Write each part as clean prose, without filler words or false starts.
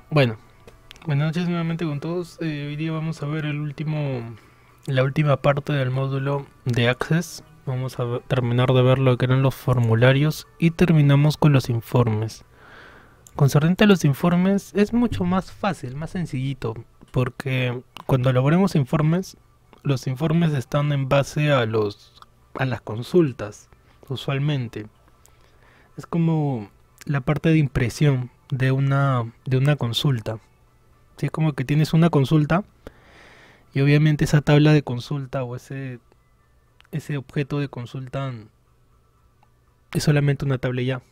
Bueno, buenas noches nuevamente con todos. Hoy día vamos a ver la última parte del módulo de Access. Vamos a terminar de ver lo que eran los formularios y terminamos con los informes. Concerniente a los informes es mucho más fácil, más sencillito, porque cuando elaboremos informes, los informes están en base a las consultas, usualmente. Es como la parte de impresión de una consulta. Sí, es como que tienes una consulta y obviamente esa tabla de consulta o ese objeto de consulta es solamente una tabla y ya.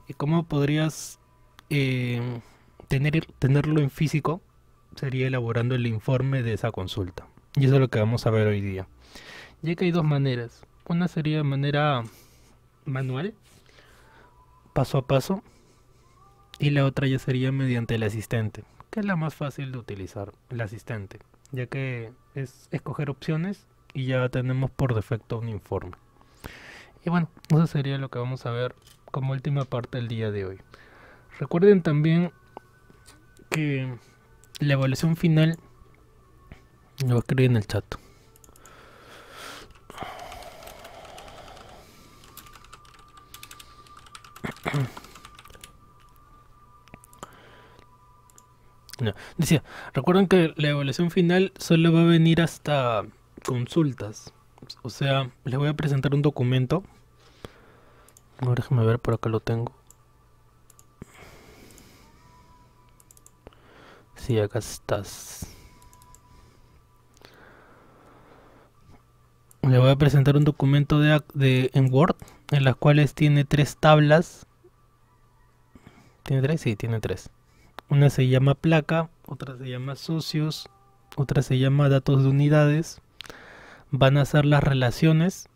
¿Y cómo podrías tenerlo en físico? Sería elaborando el informe de esa consulta. Y eso es lo que vamos a ver hoy día. Ya que hay dos maneras. Una sería de manera manual, paso a paso, y la otra ya sería mediante el asistente, que es la más fácil de utilizar, el asistente, ya que es escoger opciones y ya tenemos por defecto un informe. Y bueno, eso sería lo que vamos a ver como última parte del día de hoy. Recuerden también que la evaluación final lo voy a escribir en el chat. No, decía, recuerden que la evaluación final solo va a venir hasta consultas. O sea, les voy a presentar un documento. Ahora déjame ver, por acá lo tengo. Sí, acá estás. Le voy a presentar un documento en Word, en las cuales tiene tres tablas. ¿Tiene tres? Sí, tiene tres. Una se llama placa, otra se llama socios, otra se llama datos de unidades. Van a hacer las relaciones,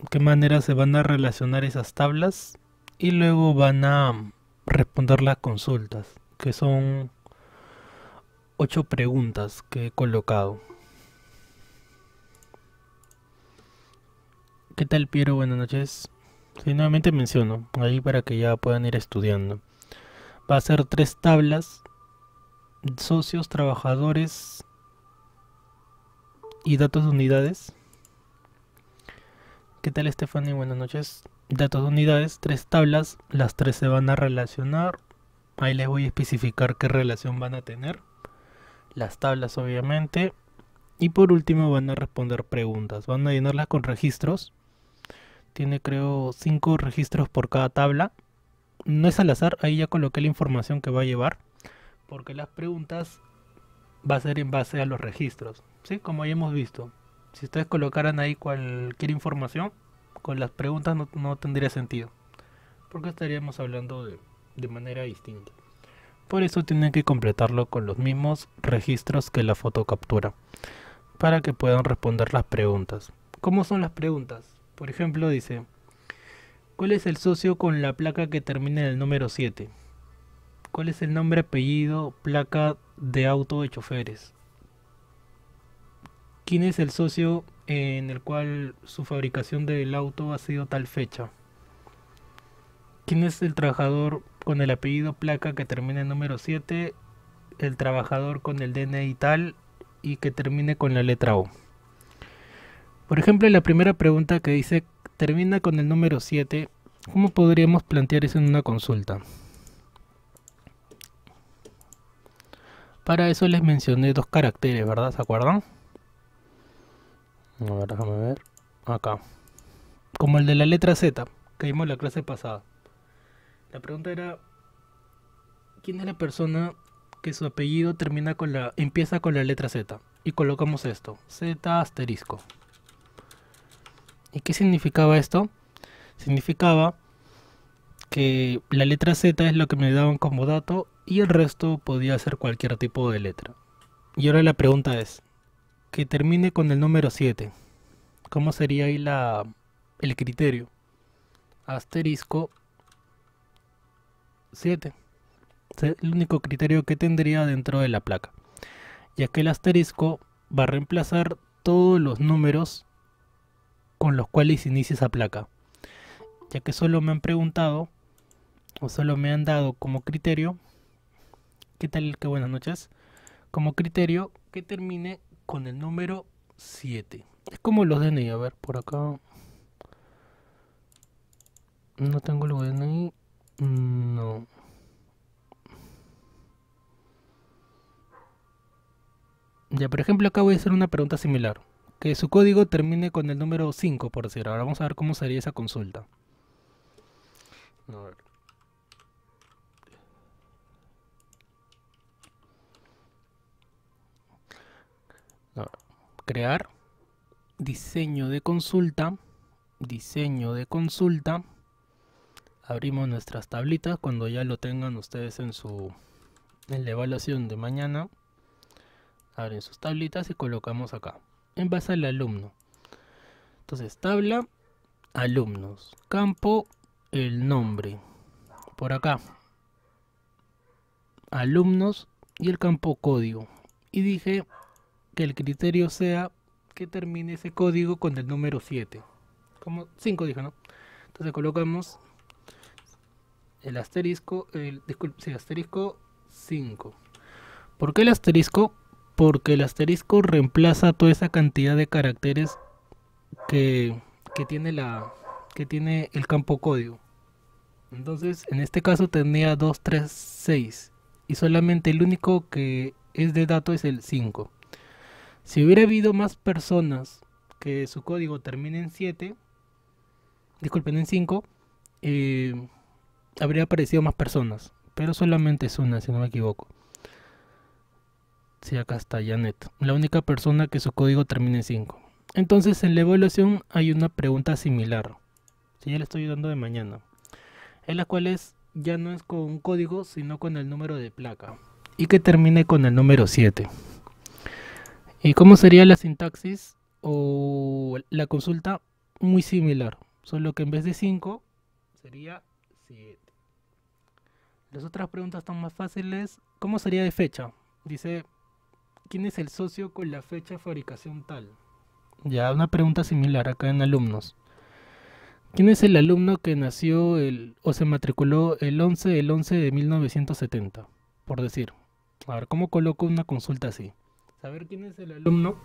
qué manera se van a relacionar esas tablas y luego van a responder las consultas, que son 8 preguntas que he colocado. ¿Qué tal, Piero? Buenas noches. Sí, nuevamente menciono, ahí para que ya puedan ir estudiando. Va a ser tres tablas: socios, trabajadores y datos de unidades. ¿Qué tal, Stephanie? Buenas noches. Datos de unidades, tres tablas, las tres se van a relacionar. Ahí les voy a especificar qué relación van a tener. Las tablas, obviamente. Y por último van a responder preguntas. Van a llenarlas con registros. Tiene, creo, 5 registros por cada tabla. No es al azar, ahí ya coloqué la información que va a llevar, porque las preguntas va a ser en base a los registros, ¿sí? Como ya hemos visto. Si ustedes colocaran ahí cualquier información, con las preguntas no tendría sentido, porque estaríamos hablando de manera distinta. Por eso tienen que completarlo con los mismos registros que la foto captura, para que puedan responder las preguntas. ¿Cómo son las preguntas? Por ejemplo, dice: ¿cuál es el socio con la placa que termina en el número 7? ¿Cuál es el nombre, apellido, placa de auto de choferes? ¿Quién es el socio en el cual su fabricación del auto ha sido tal fecha? ¿Quién es el trabajador con el apellido, placa que termina en número 7? El trabajador con el DNI tal y que termine con la letra O. Por ejemplo, la primera pregunta que dice termina con el número 7, ¿cómo podríamos plantear eso en una consulta? Para eso les mencioné dos caracteres, ¿verdad? ¿Se acuerdan? A ver, déjame ver. Acá. Como el de la letra Z, que vimos la clase pasada. La pregunta era: ¿quién es la persona que su apellido empieza con la letra Z? Y colocamos esto, Z asterisco. ¿Y qué significaba esto? Significaba que la letra Z es lo que me daban como dato y el resto podía ser cualquier tipo de letra. Y ahora la pregunta es, que termine con el número 7. ¿Cómo sería ahí el criterio? Asterisco 7. Es el único criterio que tendría dentro de la placa, ya que el asterisco va a reemplazar todos los números con los cuales inicia esa placa, ya que solo me han preguntado o solo me han dado como criterio ¿Qué tal? Qué buenas noches. Como criterio que termine con el número 7. Es como los DNI. A ver, por acá no tengo el DNI. No. Ya, por ejemplo, acá voy a hacer una pregunta similar. Que su código termine con el número 5, por decir. Ahora vamos a ver cómo sería esa consulta. A ver. A ver. Crear diseño de consulta. Diseño de consulta. Abrimos nuestras tablitas cuando ya lo tengan ustedes en la evaluación de mañana. Abren sus tablitas y colocamos acá en base al alumno. Entonces, tabla alumnos, campo el nombre, por acá alumnos y el campo código, y dije que el criterio sea que termine ese código con el número 7, como 5 dije, ¿no? Entonces colocamos el asterisco, asterisco 5. ¿Por qué el asterisco? Porque el asterisco reemplaza toda esa cantidad de caracteres que, que tiene el campo código. Entonces, en este caso tendría 2, 3, 6. Y solamente el único que es de dato es el 5. Si hubiera habido más personas que su código termine en 7, disculpen, en 5, habría aparecido más personas. Pero solamente es una, si no me equivoco. Sí, acá está Janet, la única persona que su código termine en 5. Entonces en la evaluación hay una pregunta similar. Si ya le estoy dando de mañana. En la cual ya no es con un código, sino con el número de placa. Y que termine con el número 7. ¿Y cómo sería la sintaxis o la consulta? Muy similar. Solo que en vez de 5 sería 7. Las otras preguntas están más fáciles. ¿Cómo sería de fecha? Dice, ¿quién es el socio con la fecha de fabricación tal? Ya, una pregunta similar acá en alumnos. ¿Quién es el alumno que nació o se matriculó el 11 de 1970? Por decir. A ver, ¿cómo coloco una consulta así? Saber quién es el alumno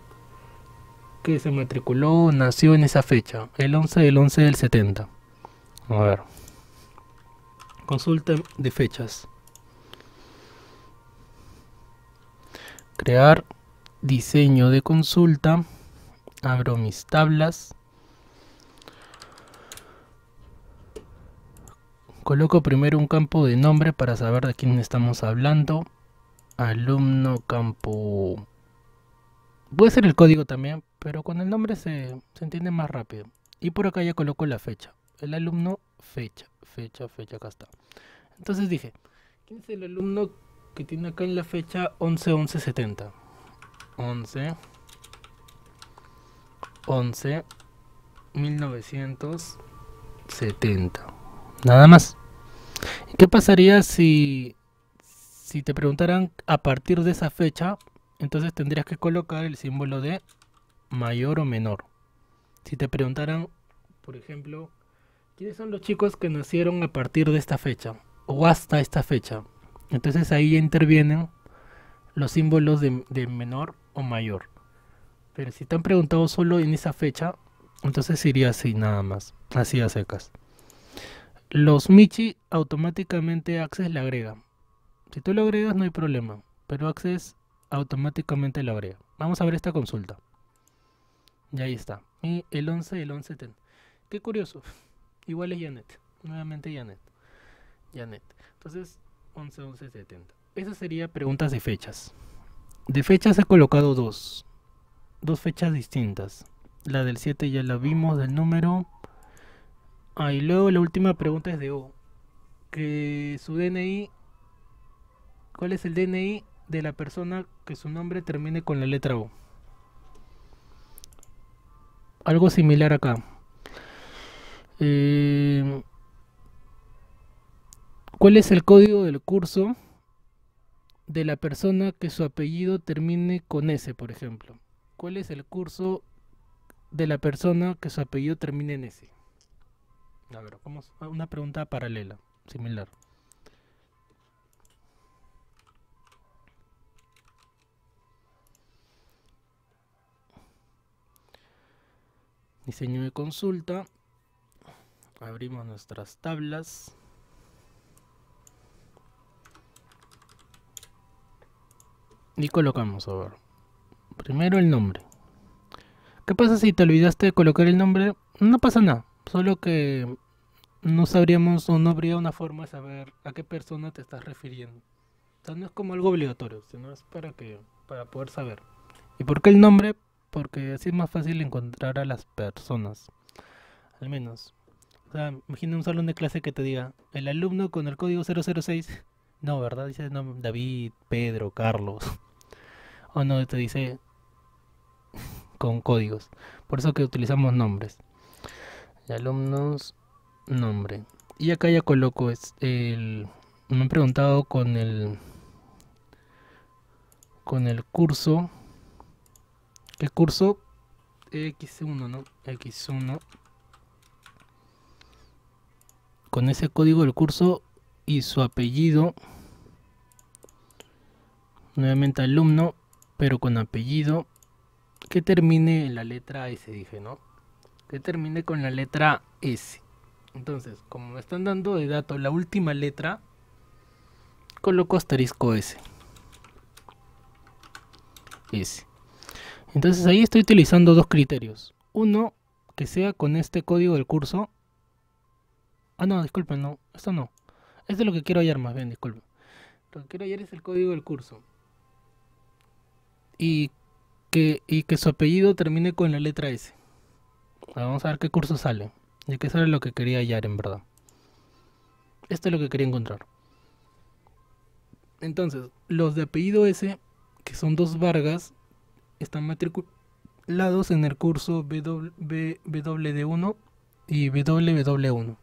que se matriculó o nació en esa fecha. El 11 del 70. A ver. Consulta de fechas. Crear diseño de consulta. Abro mis tablas. Coloco primero un campo de nombre para saber de quién estamos hablando. Alumno, campo. Puede ser el código también, pero con el nombre se entiende más rápido. Y por acá ya coloco la fecha. El alumno, fecha, acá está. Entonces dije, ¿quién es el alumno que tiene acá en la fecha 11-11-70? 11-1970. Nada más. ¿Qué pasaría si te preguntaran a partir de esa fecha? Entonces tendrías que colocar el símbolo de mayor o menor. Si te preguntaran, por ejemplo, ¿quiénes son los chicos que nacieron a partir de esta fecha? O hasta esta fecha. Entonces ahí ya intervienen los símbolos de menor o mayor. Pero si te han preguntado solo en esa fecha, entonces iría así nada más. Así a secas. Los Michi automáticamente Access le agrega. Si tú lo agregas no hay problema, pero Access automáticamente lo agrega. Vamos a ver esta consulta. Y ahí está. Y el 11 y el 11. Qué curioso. Igual es Janet. Nuevamente Janet. Entonces 11-11-70. Esa sería preguntas de fechas. De fechas he colocado dos fechas distintas. La del 7 ya la vimos, del número. Y luego la última pregunta es de O. Que su DNI. ¿Cuál es el DNI de la persona que su nombre termine con la letra O? Algo similar acá. ¿Cuál es el código del curso de la persona que su apellido termine con S, por ejemplo? ¿Cuál es el curso de la persona que su apellido termine en S? A ver, vamos a una pregunta paralela, similar. Diseño de consulta. Abrimos nuestras tablas. Y colocamos, a ver, primero el nombre. ¿Qué pasa si te olvidaste de colocar el nombre? No pasa nada, solo que no sabríamos o no habría una forma de saber a qué persona te estás refiriendo. O sea, no es como algo obligatorio, sino es para poder saber. ¿Y por qué el nombre? Porque así es más fácil encontrar a las personas, al menos. O sea, imagina un salón de clase que te diga, el alumno con el código 006. No, ¿verdad? Dice no, David, Pedro, Carlos. O no, te dice con códigos. Por eso que utilizamos nombres. Y alumnos, nombre. Y acá ya coloco me han preguntado con el curso. ¿Qué curso? X1, ¿no? X1. Con ese código del curso y su apellido. Nuevamente alumno, pero con apellido. Que termine en la letra S, dije, ¿no? Que termine con la letra S. Entonces, como me están dando de dato la última letra, coloco asterisco S. S. Entonces ahí estoy utilizando dos criterios. Uno, que sea con este código del curso. Ah, no, disculpen, no, esto no. Esto es lo que quiero hallar más bien, disculpen. Lo que quiero hallar es el código del curso. Y que su apellido termine con la letra S. Vamos a ver qué curso sale. Y que eso era lo que quería hallar en verdad. Esto es lo que quería encontrar. Entonces, los de apellido S, que son dos Vargas, están matriculados en el curso WD1 y WW1.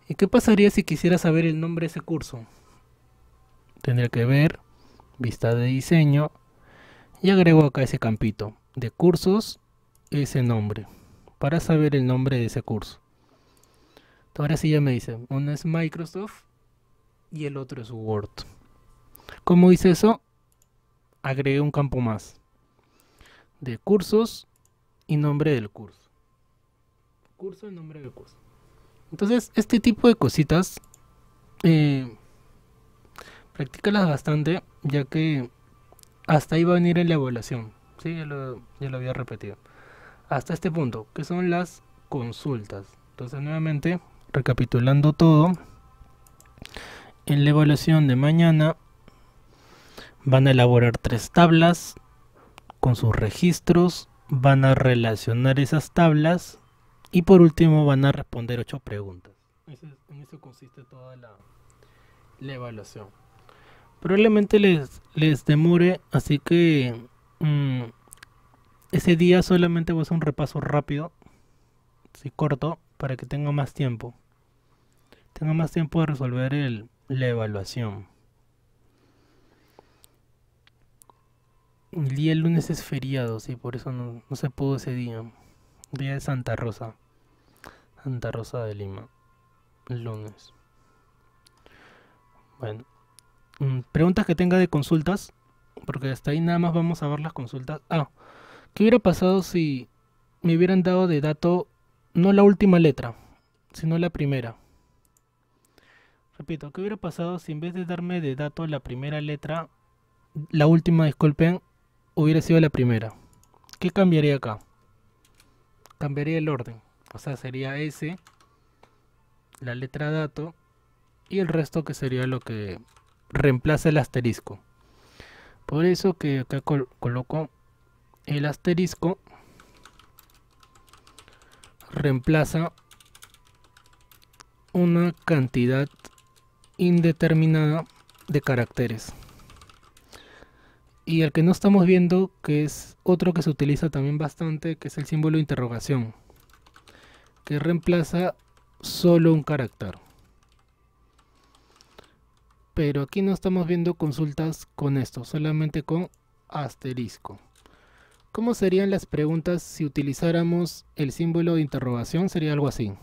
¿Y qué pasaría si quisiera saber el nombre de ese curso? Tendría que ver, vista de diseño, y agrego acá ese campito de cursos, ese nombre, para saber el nombre de ese curso. Ahora sí ya me dice, uno es Microsoft y el otro es Word. ¿Cómo hice eso? Agregué un campo más de cursos y nombre del curso. Curso y nombre del curso. Entonces, este tipo de cositas, practícalas bastante, ya que hasta ahí va a venir en la evaluación. Sí, ya lo había repetido. Hasta este punto, que son las consultas. Entonces, nuevamente, recapitulando todo, en la evaluación de mañana van a elaborar 3 tablas con sus registros, van a relacionar esas tablas y por último van a responder 8 preguntas. En eso consiste toda la evaluación. Probablemente les demore, así que ese día solamente voy a hacer un repaso rápido, sí, corto, para que tenga más tiempo. Tenga más tiempo de resolver la evaluación. El día lunes es feriado, sí, por eso no se pudo ese día. Día de Santa Rosa. Santa Rosa de Lima. El lunes. Bueno. Preguntas que tenga de consultas. Porque hasta ahí nada más vamos a ver las consultas. Ah, ¿qué hubiera pasado si me hubieran dado de dato no la última letra, sino la primera? Repito, ¿qué hubiera pasado si en vez de darme de dato la primera letra, la última, disculpen, hubiera sido la primera? ¿Qué cambiaría acá? Cambiaría el orden. O sea, sería S, la letra dato, y el resto que sería lo que reemplaza el asterisco. Por eso que acá coloco el asterisco, reemplaza una cantidad indeterminada de caracteres. Y el que no estamos viendo, que es otro que se utiliza también bastante, que es el símbolo de interrogación, que reemplaza solo un carácter. Pero aquí no estamos viendo consultas con esto, solamente con asterisco. ¿Cómo serían las preguntas si utilizáramos el símbolo de interrogación? Sería algo así.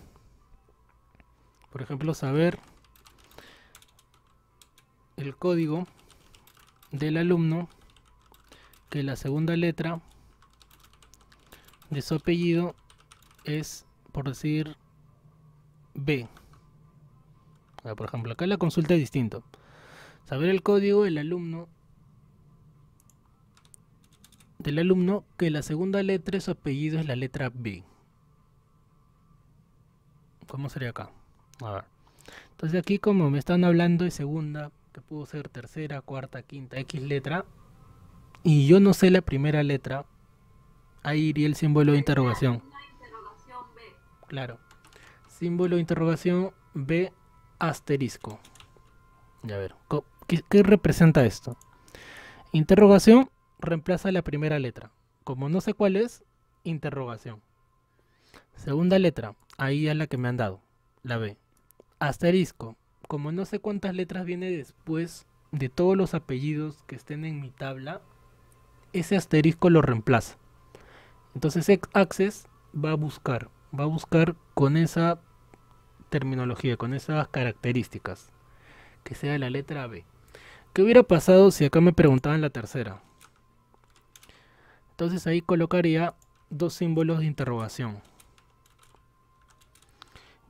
Por ejemplo, saber el código del alumno, que la segunda letra de su apellido es, por decir, B. Por ejemplo, acá la consulta es distinto. Saber el código del alumno que la segunda letra de su apellido es la letra B. ¿Cómo sería acá? A ver. Entonces aquí, como me están hablando de segunda, que pudo ser tercera, cuarta, quinta, X letra, y yo no sé la primera letra, ahí iría el símbolo de interrogación. Claro. Símbolo de interrogación B asterisco. Ya ver, ¿qué representa esto? Interrogación reemplaza la primera letra. Como no sé cuál es, interrogación. Segunda letra, ahí es la que me han dado, la B. Asterisco, como no sé cuántas letras viene después de todos los apellidos que estén en mi tabla, ese asterisco lo reemplaza. Entonces Access va a buscar con esa terminología, con esas características, que sea la letra B. ¿Qué hubiera pasado si acá me preguntaban la tercera? Entonces ahí colocaría dos símbolos de interrogación,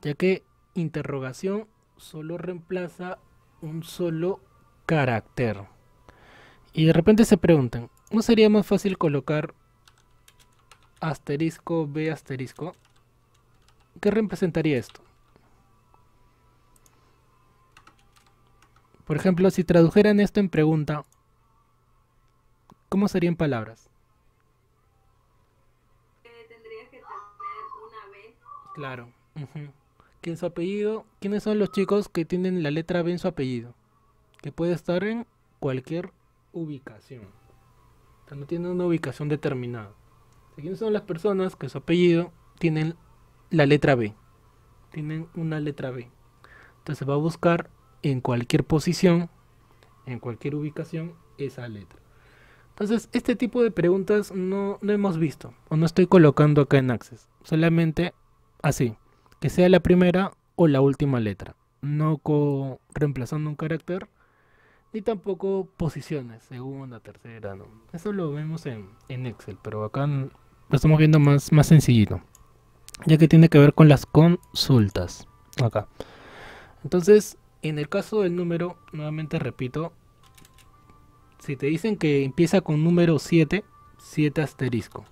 ya que interrogación solo reemplaza un solo carácter. Y de repente se preguntan, ¿no sería más fácil colocar asterisco B asterisco? ¿Qué representaría esto? Por ejemplo, si tradujeran esto en pregunta, ¿cómo serían palabras? Tendría que tener una B. Claro. Que en su apellido, ¿quiénes son los chicos que tienen la letra B en su apellido? Que puede estar en cualquier ubicación. O sea, no tiene una ubicación determinada. ¿Quiénes son las personas que su apellido tienen la letra B? Tienen una letra B. Entonces va a buscar en cualquier posición, en cualquier ubicación, esa letra. Entonces, este tipo de preguntas no hemos visto, o no estoy colocando acá en Access. Solamente así, que sea la primera o la última letra. No reemplazando un carácter, ni tampoco posiciones, segunda, tercera, no. Eso lo vemos en Excel, pero acá lo estamos viendo más sencillito, ya que tiene que ver con las consultas. Acá. Entonces, en el caso del número, nuevamente repito, si te dicen que empieza con número 7, 7 asterisco.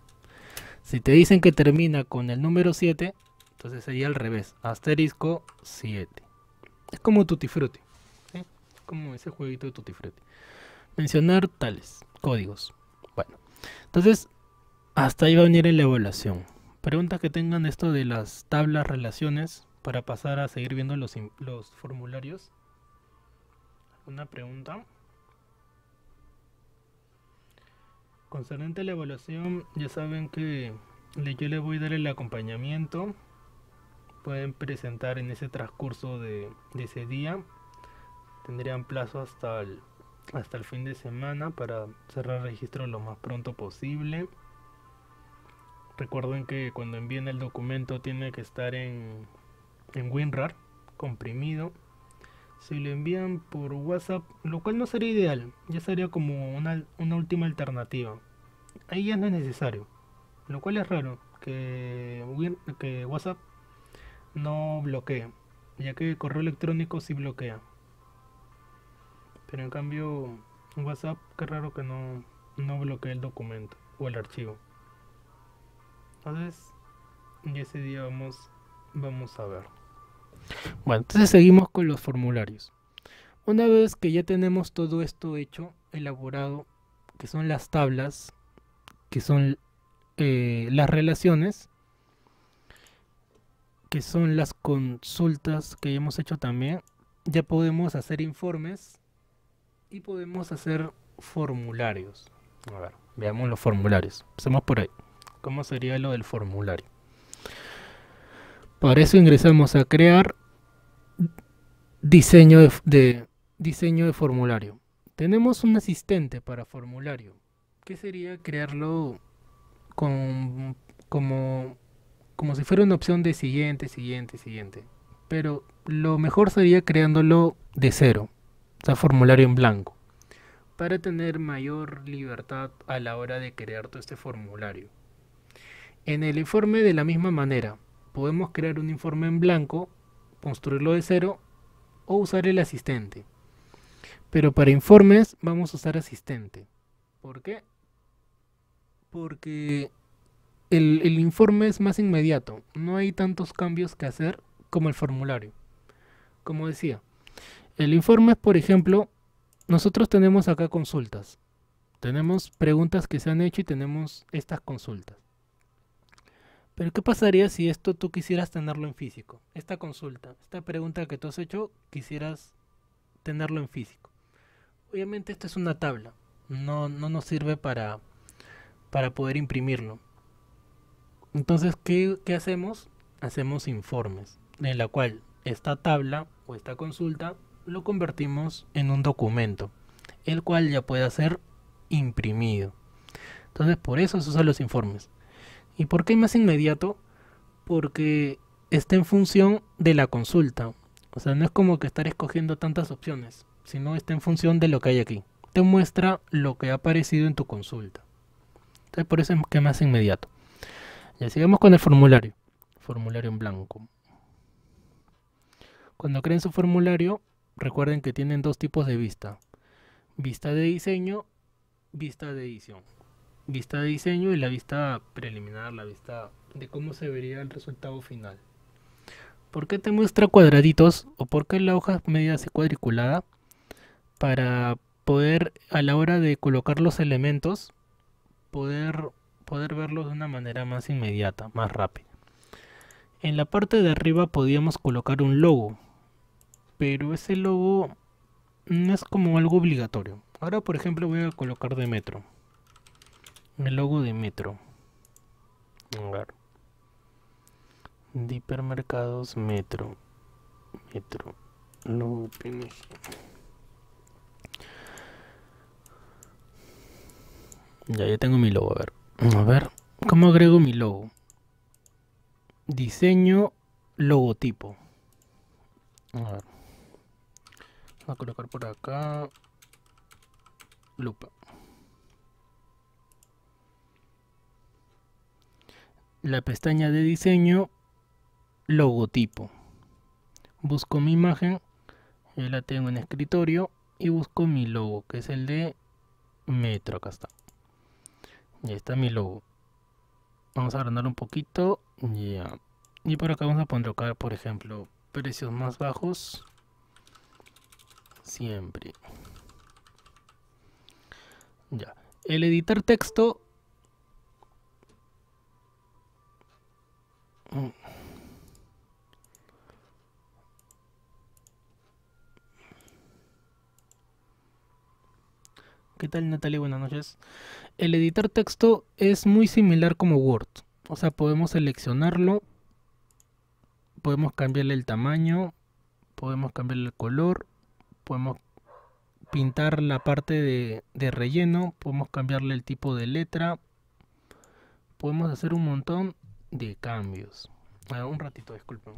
Si te dicen que termina con el número 7, entonces sería al revés, asterisco 7. Es como Tutti Frutti, ¿sí? Como ese jueguito de Tutti Frutti. Mencionar tales códigos. Bueno, entonces hasta ahí va a venir en la evaluación. Preguntas que tengan esto de las tablas, relaciones, para pasar a seguir viendo los formularios. ¿Alguna pregunta? Concernente a la evaluación, ya saben que yo les voy a dar el acompañamiento. Pueden presentar en ese transcurso de ese día. Tendrían plazo hasta el fin de semana para cerrar registro lo más pronto posible. Recuerden que cuando envíen el documento tiene que estar en WinRAR, comprimido. Si lo envían por WhatsApp, lo cual no sería ideal, ya sería como una última alternativa. Ahí ya no es necesario, lo cual es raro que WhatsApp no bloquee, ya que el correo electrónico sí bloquea. Pero en cambio WhatsApp, qué raro que no bloquee el documento o el archivo. Entonces, ya ese día vamos a ver. Bueno, entonces seguimos con los formularios. Una vez que ya tenemos todo esto hecho, elaborado, que son las tablas, que son las relaciones, que son las consultas que hemos hecho también, ya podemos hacer informes y podemos hacer formularios. A ver, veamos los formularios. Empecemos por ahí. ¿Cómo sería lo del formulario? Para eso ingresamos a crear diseño de formulario. Tenemos un asistente para formulario. ¿Qué sería crearlo como si fuera una opción de siguiente? Pero lo mejor sería creándolo de cero, o sea, formulario en blanco, para tener mayor libertad a la hora de crear todo este formulario. En el informe de la misma manera, podemos crear un informe en blanco, construirlo de cero o usar el asistente. Pero para informes vamos a usar asistente. ¿Por qué? Porque el informe es más inmediato. No hay tantos cambios que hacer como el formulario. Como decía, el informe es, por ejemplo, nosotros tenemos acá consultas. Tenemos preguntas que se han hecho y tenemos estas consultas. Pero ¿qué pasaría si esto tú quisieras tenerlo en físico? Esta consulta, esta pregunta que tú has hecho, quisieras tenerlo en físico. Obviamente esto es una tabla. No nos sirve para poder imprimirlo. Entonces, ¿qué hacemos? Hacemos informes, en la cual esta tabla o esta consulta lo convertimos en un documento, el cual ya puede ser imprimido. Entonces, por eso se usan los informes. ¿Y por qué es más inmediato? Porque está en función de la consulta. O sea, no es como que estar escogiendo tantas opciones, sino está en función de lo que hay aquí. Te muestra lo que ha aparecido en tu consulta. Entonces, por eso es que es más inmediato. Ya sigamos con el formulario. Formulario en blanco. Cuando creen su formulario, recuerden que tienen dos tipos de vista. Vista de diseño, vista de edición. Vista de diseño y la vista preliminar, la vista de cómo se vería el resultado final. ¿Por qué te muestra cuadraditos o por qué la hoja media hace cuadriculada? Para poder, a la hora de colocar los elementos, poder verlos de una manera más inmediata, más rápida. En la parte de arriba podíamos colocar un logo, pero ese logo no es como algo obligatorio. Ahora, por ejemplo, voy a colocar de Metro. El logo de Metro. A ver. De hipermercados Metro. Metro. Logo PNG. Ya tengo mi logo, a ver. A ver, ¿cómo agrego mi logo? Diseño, logotipo. A ver. Voy a colocar por acá. Lupa. La pestaña de diseño, logotipo. Busco mi imagen, yo la tengo en escritorio y busco mi logo, que es el de Metro, acá está. Ya está mi logo. Vamos a agrandar un poquito, ya. Y por acá vamos a poner acá, por ejemplo, precios más bajos, siempre. Ya. El editar texto. ¿Qué tal, Natalia? Buenas noches. El editar texto es muy similar como Word. O sea, podemos seleccionarlo, podemos cambiarle el tamaño, podemos cambiarle el color, podemos pintar la parte de relleno, podemos cambiarle el tipo de letra, podemos hacer un montón de cambios. Un ratito, disculpen.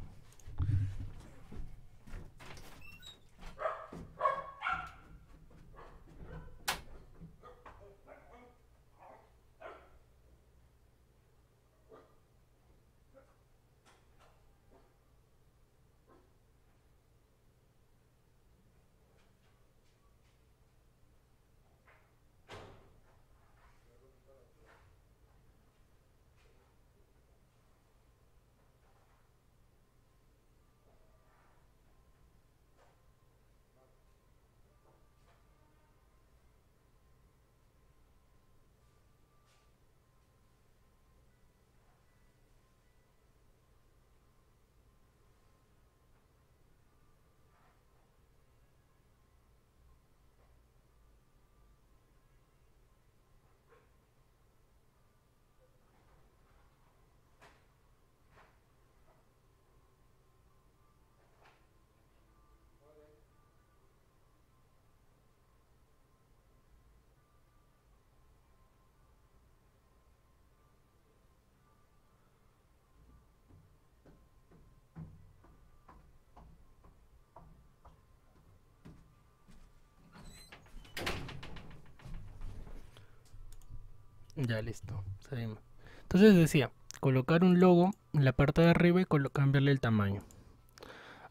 Ya listo, seguimos. Entonces decía, colocar un logo en la parte de arriba y cambiarle el tamaño.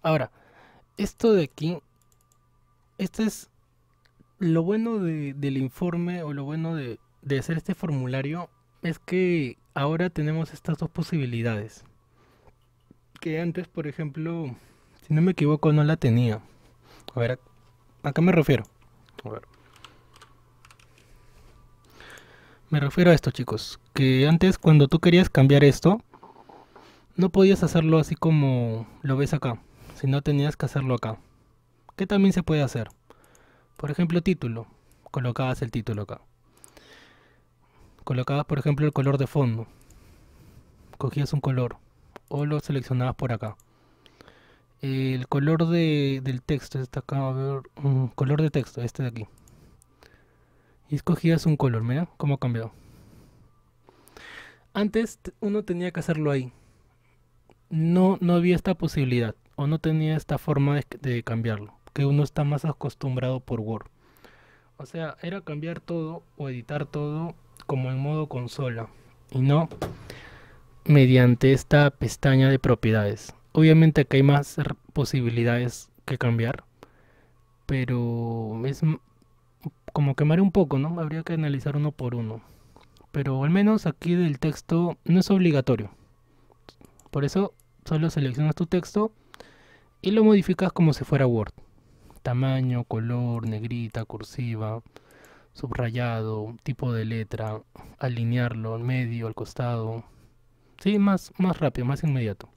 Ahora, esto de aquí, este es lo bueno del informe, o lo bueno de hacer este formulario, es que ahora tenemos estas dos posibilidades. Que antes, por ejemplo, si no me equivoco, no la tenía. A ver, ¿a qué me refiero? A ver. Me refiero a esto, chicos, que antes cuando tú querías cambiar esto, no podías hacerlo así como lo ves acá, sino tenías que hacerlo acá. ¿Qué también se puede hacer? Por ejemplo, título. Colocabas el título acá. Colocabas, por ejemplo, el color de fondo. Cogías un color o lo seleccionabas por acá. El color del texto está acá, a ver, color de texto, este de aquí. Y escogías un color, mira cómo ha cambiado. Antes uno tenía que hacerlo ahí. No había esta posibilidad, o no tenía esta forma de cambiarlo, que uno está más acostumbrado por Word. O sea, era cambiar todo o editar todo como en modo consola, y no mediante esta pestaña de propiedades. Obviamente que hay más posibilidades que cambiar, pero es como quemar un poco, ¿no? Habría que analizar uno por uno. Pero al menos aquí del texto no es obligatorio. Por eso solo seleccionas tu texto y lo modificas como si fuera Word. Tamaño, color, negrita, cursiva, subrayado, tipo de letra, alinearlo al medio, al costado. Sí, más rápido, más inmediato.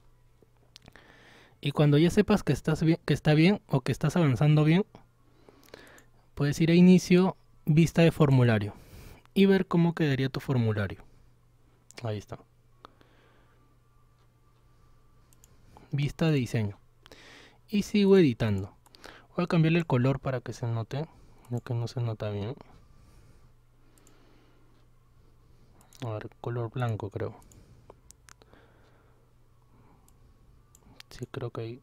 Y cuando ya sepas que está bien o que estás avanzando bien, puedes ir a inicio, vista de formulario y ver cómo quedaría tu formulario. Ahí está. Vista de diseño. Y sigo editando. Voy a cambiarle el color para que se note, ya que no se nota bien. A ver, color blanco creo. Sí, creo que ahí.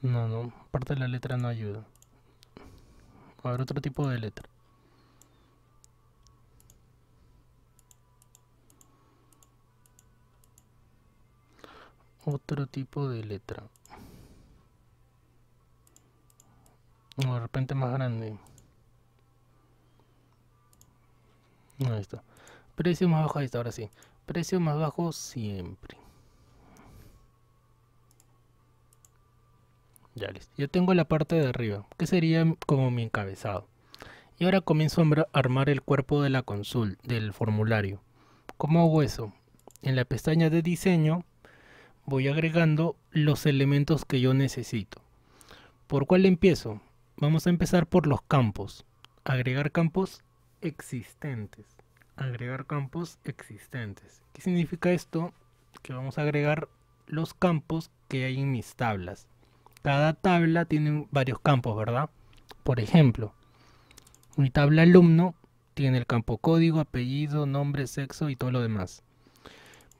No, aparte de la letra no ayuda. A ver, otro tipo de letra. Otro tipo de letra. O de repente más grande. Ahí está. Precio más bajo, ahí está, ahora sí. Precio más bajo siempre. Ya listo. Yo tengo la parte de arriba, que sería como mi encabezado. Y ahora comienzo a armar el cuerpo de la consulta, del formulario. ¿Cómo hago eso? En la pestaña de diseño voy agregando los elementos que yo necesito. ¿Por cuál empiezo? Vamos a empezar por los campos. Agregar campos existentes. Agregar campos existentes. ¿Qué significa esto? Que vamos a agregar los campos que hay en mis tablas. Cada tabla tiene varios campos, ¿verdad? Por ejemplo, mi tabla alumno tiene el campo código, apellido, nombre, sexo y todo lo demás.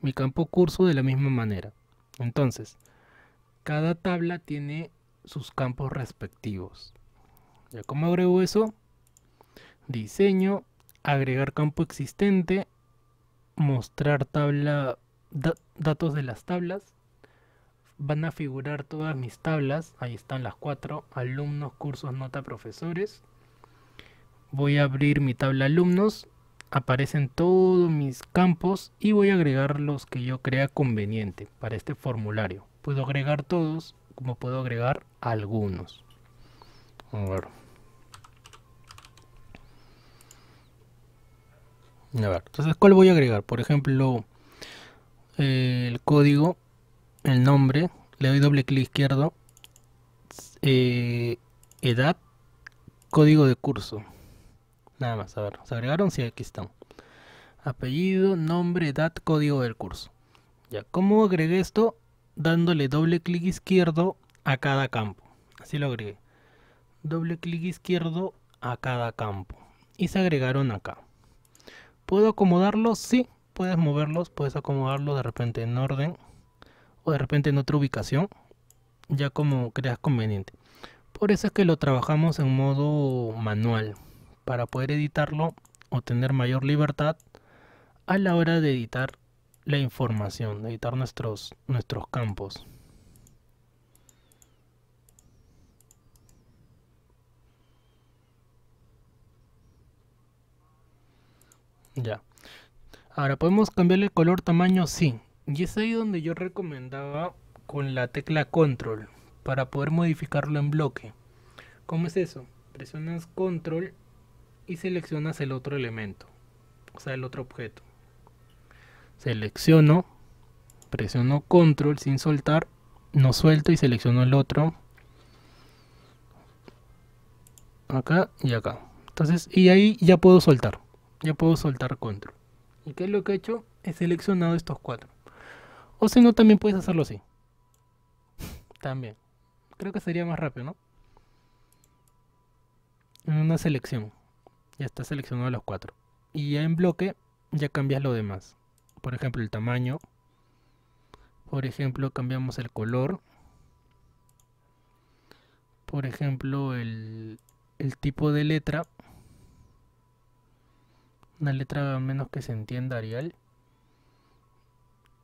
Mi campo curso de la misma manera. Entonces, cada tabla tiene sus campos respectivos. ¿Ya cómo agrego eso? Diseño, agregar campo existente, mostrar tabla, datos de las tablas. Van a figurar todas mis tablas. Ahí están las 4: alumnos, cursos, nota, profesores. Voy a abrir mi tabla alumnos. Aparecen todos mis campos y voy a agregar los que yo crea conveniente para este formulario. Puedo agregar todos, como puedo agregar algunos. A ver. Entonces, ¿cuál voy a agregar? Por ejemplo, el código, el nombre, le doy doble clic izquierdo, edad, código de curso. Nada más, a ver, ¿se agregaron? Sí, aquí están. Apellido, nombre, edad, código del curso. Ya, ¿cómo agregué esto? Dándole doble clic izquierdo a cada campo. Así lo agregué. Doble clic izquierdo a cada campo. Y se agregaron acá. ¿Puedo acomodarlos? Sí, puedes moverlos, puedes acomodarlos de repente en orden o de repente en otra ubicación, ya como creas conveniente. Por eso es que lo trabajamos en modo manual. Para poder editarlo o tener mayor libertad a la hora de editar la información, de editar nuestros campos. Ya. Ahora, ¿podemos cambiarle el color, tamaño? Sí. Y es ahí donde yo recomendaba con la tecla control para poder modificarlo en bloque. ¿Cómo es eso? Presionas control y seleccionas el otro elemento, o sea, el otro objeto. Selecciono, presiono control sin soltar, no suelto y selecciono el otro. Acá y acá. Entonces, y ahí ya puedo soltar. Ya puedo soltar control. ¿Y qué es lo que he hecho? He seleccionado estos 4. O si no, también puedes hacerlo así. También. Creo que sería más rápido, ¿no? En una selección. Ya está seleccionado los 4. Y ya en bloque ya cambias lo demás. Por ejemplo, el tamaño. Por ejemplo, cambiamos el color. Por ejemplo, el tipo de letra. Una letra menos que se entienda, Arial.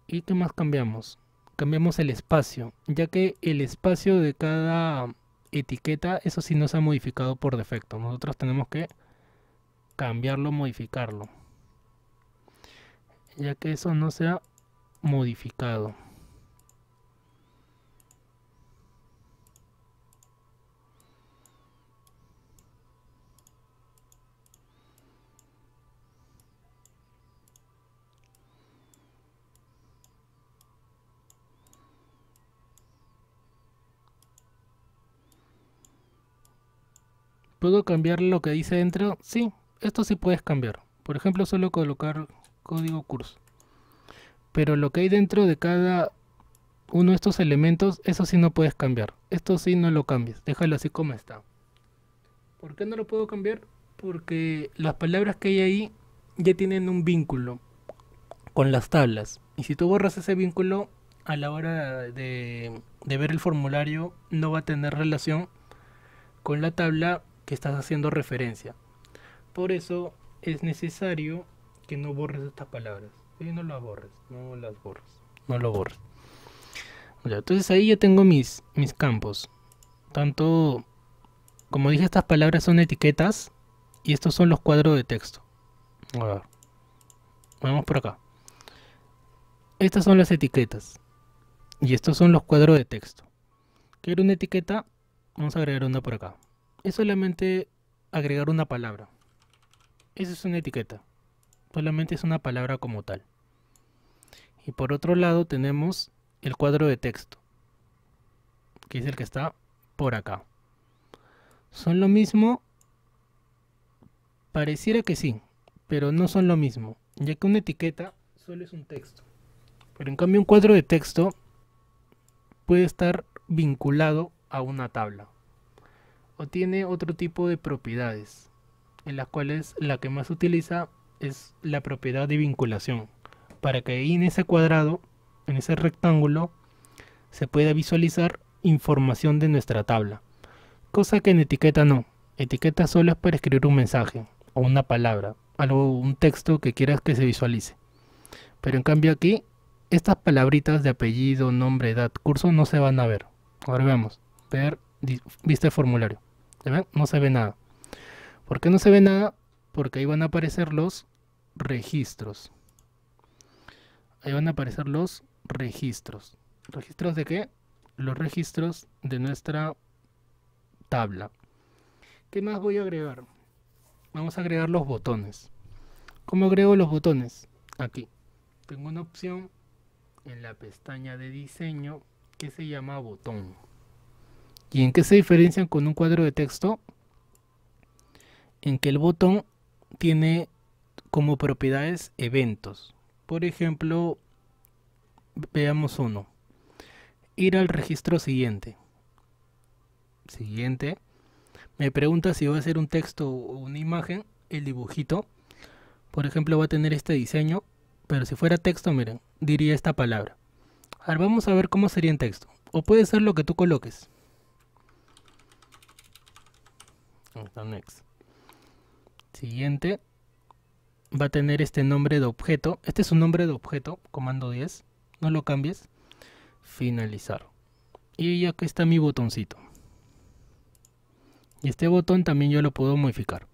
¿Y qué más cambiamos? Cambiamos el espacio, ya que el espacio de cada etiqueta, eso sí no se ha modificado por defecto. Nosotros tenemos que cambiarlo, modificarlo, ya que eso no se ha modificado. ¿Puedo cambiar lo que dice dentro? Sí, esto sí puedes cambiar. Por ejemplo, solo colocar código curso. Pero lo que hay dentro de cada uno de estos elementos, eso sí no puedes cambiar. Esto sí no lo cambies, déjalo así como está. ¿Por qué no lo puedo cambiar? Porque las palabras que hay ahí ya tienen un vínculo con las tablas. Y si tú borras ese vínculo, a la hora de ver el formulario no va a tener relación con la tabla que estás haciendo referencia. Por eso es necesario que no borres estas palabras. Sí, no las borres, no las borres, no lo borres. Ya, entonces ahí ya tengo mis campos. Tanto, como dije, estas palabras son etiquetas y estos son los cuadros de texto. A ver, vamos por acá. Estas son las etiquetas y estos son los cuadros de texto. Quiero una etiqueta, vamos a agregar una por acá. Es solamente agregar una palabra. Esa es una etiqueta. Solamente es una palabra como tal. Y por otro lado tenemos el cuadro de texto, que es el que está por acá. ¿Son lo mismo? Pareciera que sí, pero no son lo mismo, ya que una etiqueta solo es un texto. Pero en cambio un cuadro de texto puede estar vinculado a una tabla. O tiene otro tipo de propiedades, en las cuales la que más se utiliza es la propiedad de vinculación, para que ahí en ese cuadrado, en ese rectángulo, se pueda visualizar información de nuestra tabla. Cosa que en etiqueta no. Etiqueta solo es para escribir un mensaje o una palabra, algo, un texto que quieras que se visualice. Pero en cambio aquí, estas palabritas de apellido, nombre, edad, curso no se van a ver. Ahora veamos. Ver, vista de formulario. ¿Se ven? No se ve nada. ¿Por qué no se ve nada? Porque ahí van a aparecer los registros. Ahí van a aparecer los registros. ¿Registros de qué? Los registros de nuestra tabla. ¿Qué más voy a agregar? Vamos a agregar los botones. ¿Cómo agrego los botones? Aquí. Tengo una opción en la pestaña de diseño que se llama botón. ¿Y en qué se diferencian con un cuadro de texto? En que el botón tiene como propiedades eventos. Por ejemplo, veamos uno. Ir al registro siguiente. Siguiente. Me pregunta si va a ser un texto o una imagen. El dibujito, por ejemplo, va a tener este diseño. Pero si fuera texto, miren, diría esta palabra. Ahora vamos a ver cómo sería en texto. O puede ser lo que tú coloques. Next. Siguiente. va a tener este nombre de objeto. Este es un nombre de objeto, comando 10. No lo cambies. Finalizar. Y aquí está mi botoncito. Y este botón también yo lo puedo modificar.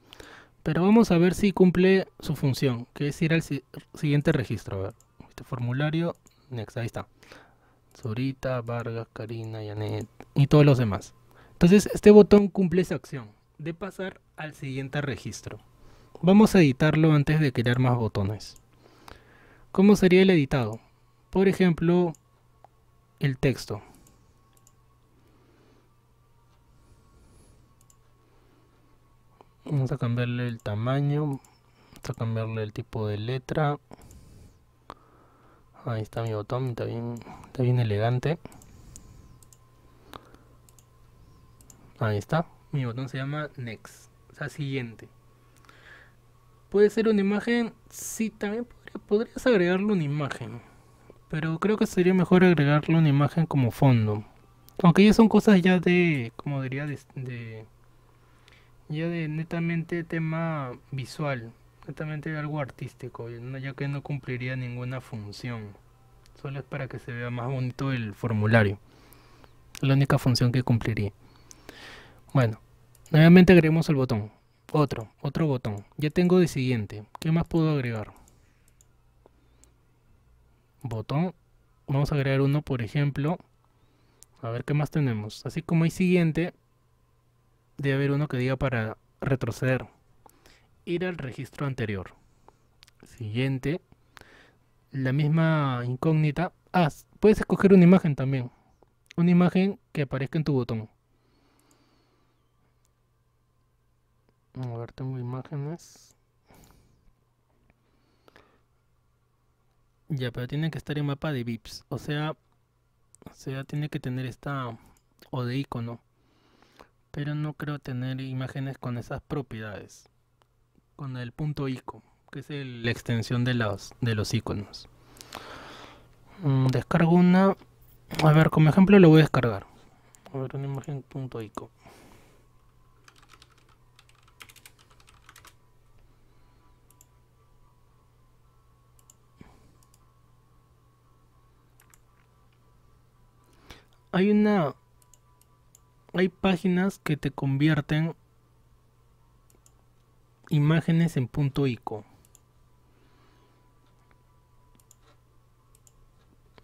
Pero vamos a ver si cumple su función, que es ir al siguiente registro. A ver, este formulario, next, ahí está. Zurita, Vargas, Karina, Janet y todos los demás. Entonces este botón cumple esa acción de pasar al siguiente registro. Vamos a editarlo antes de crear más botones. ¿Cómo sería el editado? Por ejemplo, el texto. Vamos a cambiarle el tamaño, vamos a cambiarle el tipo de letra. Ahí está mi botón, está bien elegante. Ahí está, mi botón se llama Next, o sea, siguiente. ¿Puede ser una imagen? Sí, también podrías agregarle una imagen. Pero creo que sería mejor agregarle una imagen como fondo. Aunque ya son cosas ya de, como diría, ya de netamente tema visual. Netamente algo artístico, ya que no cumpliría ninguna función. Solo es para que se vea más bonito el formulario. La única función que cumpliría. Bueno, nuevamente agregamos el botón. Otro botón. Ya tengo de siguiente. ¿Qué más puedo agregar? Botón. Vamos a agregar uno, por ejemplo. A ver qué más tenemos. Así como hay siguiente, debe haber uno que diga para retroceder. Ir al registro anterior. Siguiente. La misma incógnita. Ah, puedes escoger una imagen también. Una imagen que aparezca en tu botón. A ver, tengo imágenes. Ya, pero tiene que estar en mapa de VIPs. O sea, tiene que tener esta o de icono. Pero no creo tener imágenes con esas propiedades. Con el punto ico, que es la extensión de los iconos. Descargo una. A ver, como ejemplo lo voy a descargar. A ver, una imagen punto ico. Hay una... Hay páginas que te convierten imágenes en punto ico.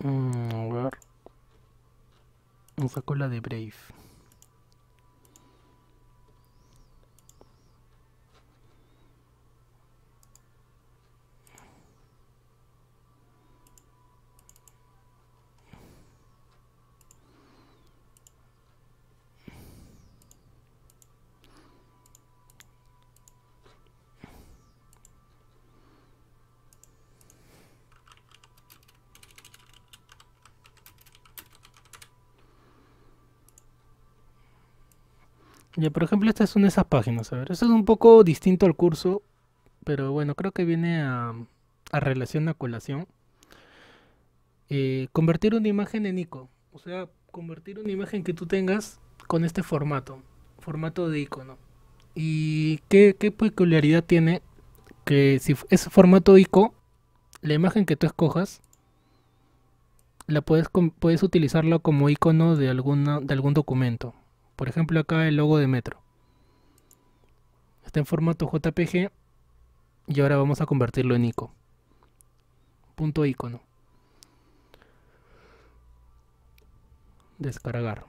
A ver. Saco la de Brave. Ya, por ejemplo, esta es una de esas páginas. A ver, esto es un poco distinto al curso, pero bueno, creo que viene a relación a colación. Convertir una imagen en ico. O sea, convertir una imagen que tú tengas con este formato de icono. ¿Y qué peculiaridad tiene? Que si es formato ico, la imagen que tú escojas, puedes utilizarla como icono de algún documento. Por ejemplo, acá el logo de Metro. Está en formato JPG y ahora vamos a convertirlo en ico. Punto icono. Descargar.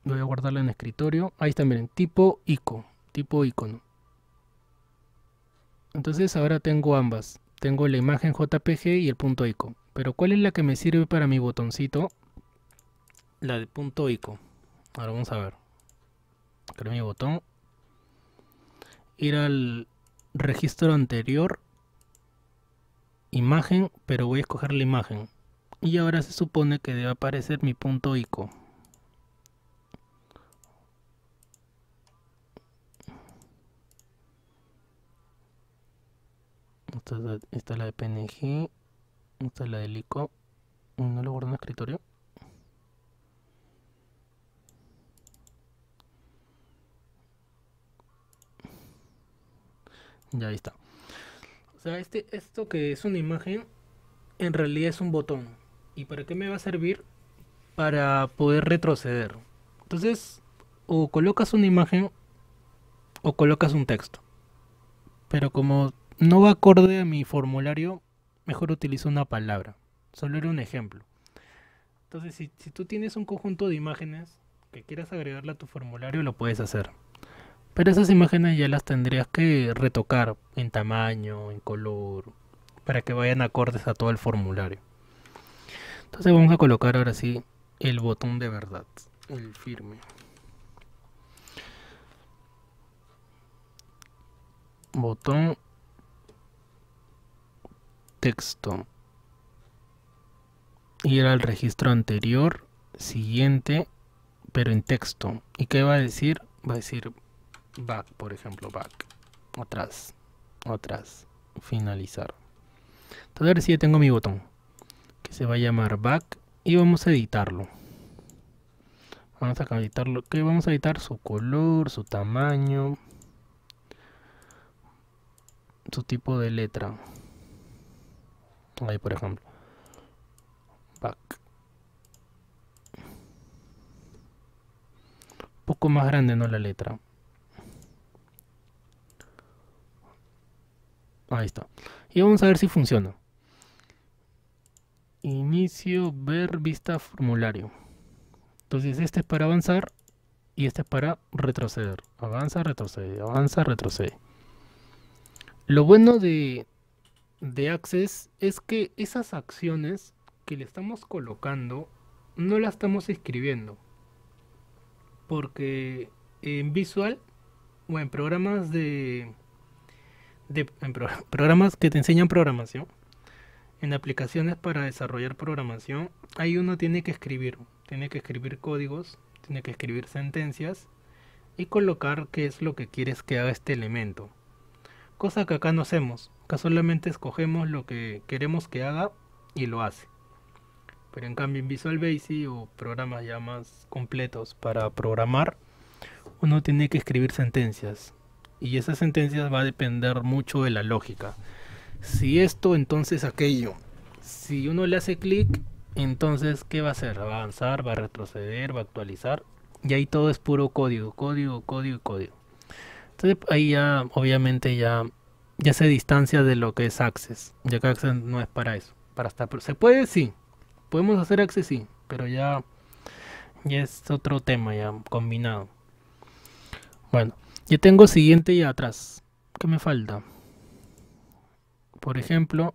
Voy a guardarla en escritorio. Ahí está, miren, tipo ico, tipo icono. Entonces ahora tengo ambas. Tengo la imagen JPG y el punto ico. Pero ¿cuál es la que me sirve para mi botoncito? La de punto ico. Ahora vamos a ver. Crear mi botón. Ir al registro anterior. Imagen, pero voy a escoger la imagen. Y ahora se supone que debe aparecer mi punto ico. Esta es la de PNG. Esta es la del ico. No lo guardo en el escritorio. Ya ahí está. O sea, esto que es una imagen, en realidad es un botón. ¿Y para qué me va a servir? Para poder retroceder. Entonces, o colocas una imagen o colocas un texto. Pero como no va acorde a mi formulario, mejor utilizo una palabra. Solo era un ejemplo. Entonces, si tú tienes un conjunto de imágenes que quieras agregarle a tu formulario, lo puedes hacer. Pero esas imágenes ya las tendrías que retocar en tamaño, en color, para que vayan acordes a todo el formulario. Entonces vamos a colocar ahora sí el botón de verdad, el firme. Botón texto. Ir al registro anterior, siguiente, pero en texto. ¿Y qué va a decir? Va a decir back, por ejemplo, back. Atrás, atrás, finalizar. Entonces ahora sí ya tengo mi botón, que se va a llamar back, y vamos a editarlo. Vamos a editarlo, que vamos a editar su color, su tamaño, su tipo de letra. Ahí por ejemplo, back. Un poco más grande, ¿no? La letra. Ahí está. Y vamos a ver si funciona. Inicio, ver, vista, formulario. Entonces este es para avanzar y este es para retroceder. Avanza, retrocede, avanza, retrocede. Lo bueno de Access es que esas acciones que le estamos colocando no las estamos escribiendo. Porque en Visual o en programas programas que te enseñan programación, en aplicaciones para desarrollar programación, ahí uno tiene que escribir códigos, tiene que escribir sentencias y colocar qué es lo que quieres que haga este elemento. Cosa que acá no hacemos, acá solamente escogemos lo que queremos que haga y lo hace. Pero en cambio en Visual Basic o programas ya más completos para programar, uno tiene que escribir sentencias. Y esas sentencias va a depender mucho de la lógica. Si esto, entonces aquello. Si uno le hace clic, entonces ¿qué va a hacer? Va a avanzar, va a retroceder, va a actualizar. Y ahí todo es puro código, código, código y código. Entonces ahí ya, obviamente ya se distancia de lo que es Access. Ya que Access no es para eso. Para estar, se puede, sí. Podemos hacer Access, sí. Pero ya es otro tema, ya combinado. Bueno, yo tengo siguiente y atrás. ¿Qué me falta? Por ejemplo,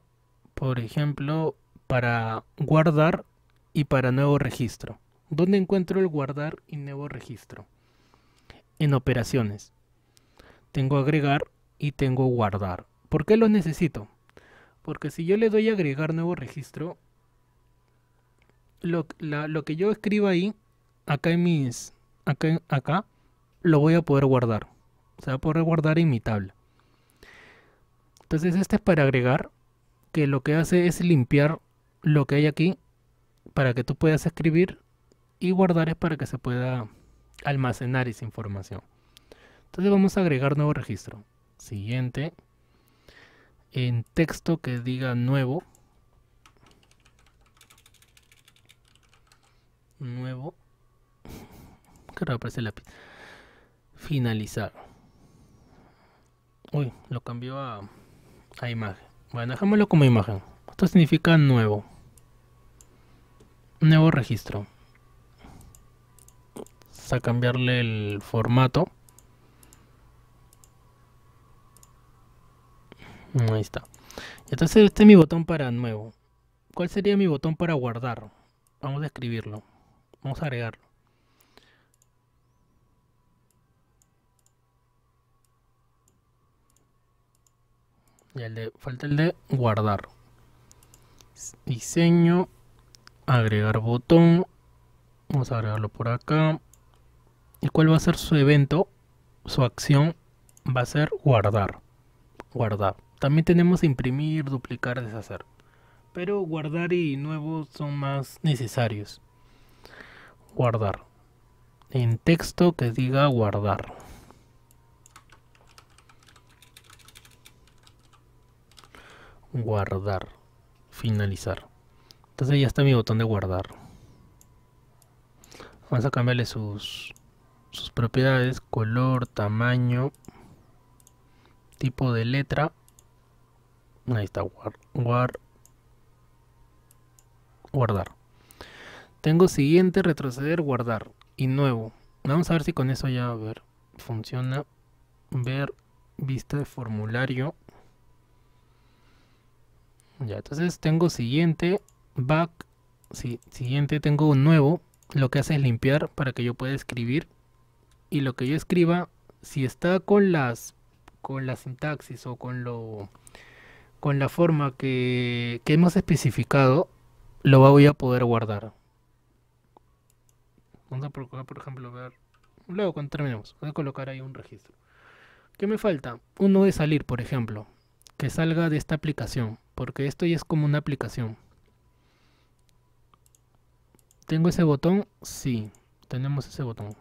para guardar y para nuevo registro. ¿Dónde encuentro el guardar y nuevo registro? En operaciones. Tengo agregar y tengo guardar. ¿Por qué los necesito? Porque si yo le doy a agregar nuevo registro, lo que yo escriba ahí, acá en acá, lo voy a poder guardar. Se va a poder guardar en mi tabla. Entonces este es para agregar, que lo que hace es limpiar lo que hay aquí para que tú puedas escribir, y guardar es para que se pueda almacenar esa información. Entonces vamos a agregar nuevo registro. Siguiente. En texto que diga nuevo. Nuevo. Qué raro aparece el lápiz. Finalizar. Uy, lo cambió a imagen. Bueno, dejémoslo como imagen. Esto significa nuevo. Nuevo registro. Vamos a cambiarle el formato. Ahí está. Entonces este es mi botón para nuevo. ¿Cuál sería mi botón para guardar? Vamos a escribirlo. Vamos a agregarlo. Y falta el de guardar. Diseño. Agregar botón. Vamos a agregarlo por acá. ¿Y cuál va a ser su evento? Su acción va a ser guardar. Guardar. También tenemos imprimir, duplicar, deshacer. Pero guardar y nuevo son más necesarios. Guardar. En texto que diga guardar. guardar, finalizar. Entonces ya está mi botón de guardar. Vamos a cambiarle sus propiedades, color, tamaño, tipo de letra. Ahí está, guardar. Tengo siguiente, retroceder, guardar y nuevo. Vamos a ver si con eso ya, a ver, funciona. Ver, vista de formulario. Ya, entonces tengo siguiente, back, sí, siguiente, tengo un nuevo. Lo que hace es limpiar para que yo pueda escribir. Y lo que yo escriba, si está con la sintaxis o con la forma que hemos especificado, lo voy a poder guardar. Vamos a procurar, por ejemplo, ver. Luego cuando terminemos, voy a colocar ahí un registro. ¿Qué me falta? Uno de salir, por ejemplo. Que salga de esta aplicación. Porque esto ya es como una aplicación. ¿Tengo ese botón? Sí, tenemos ese botón.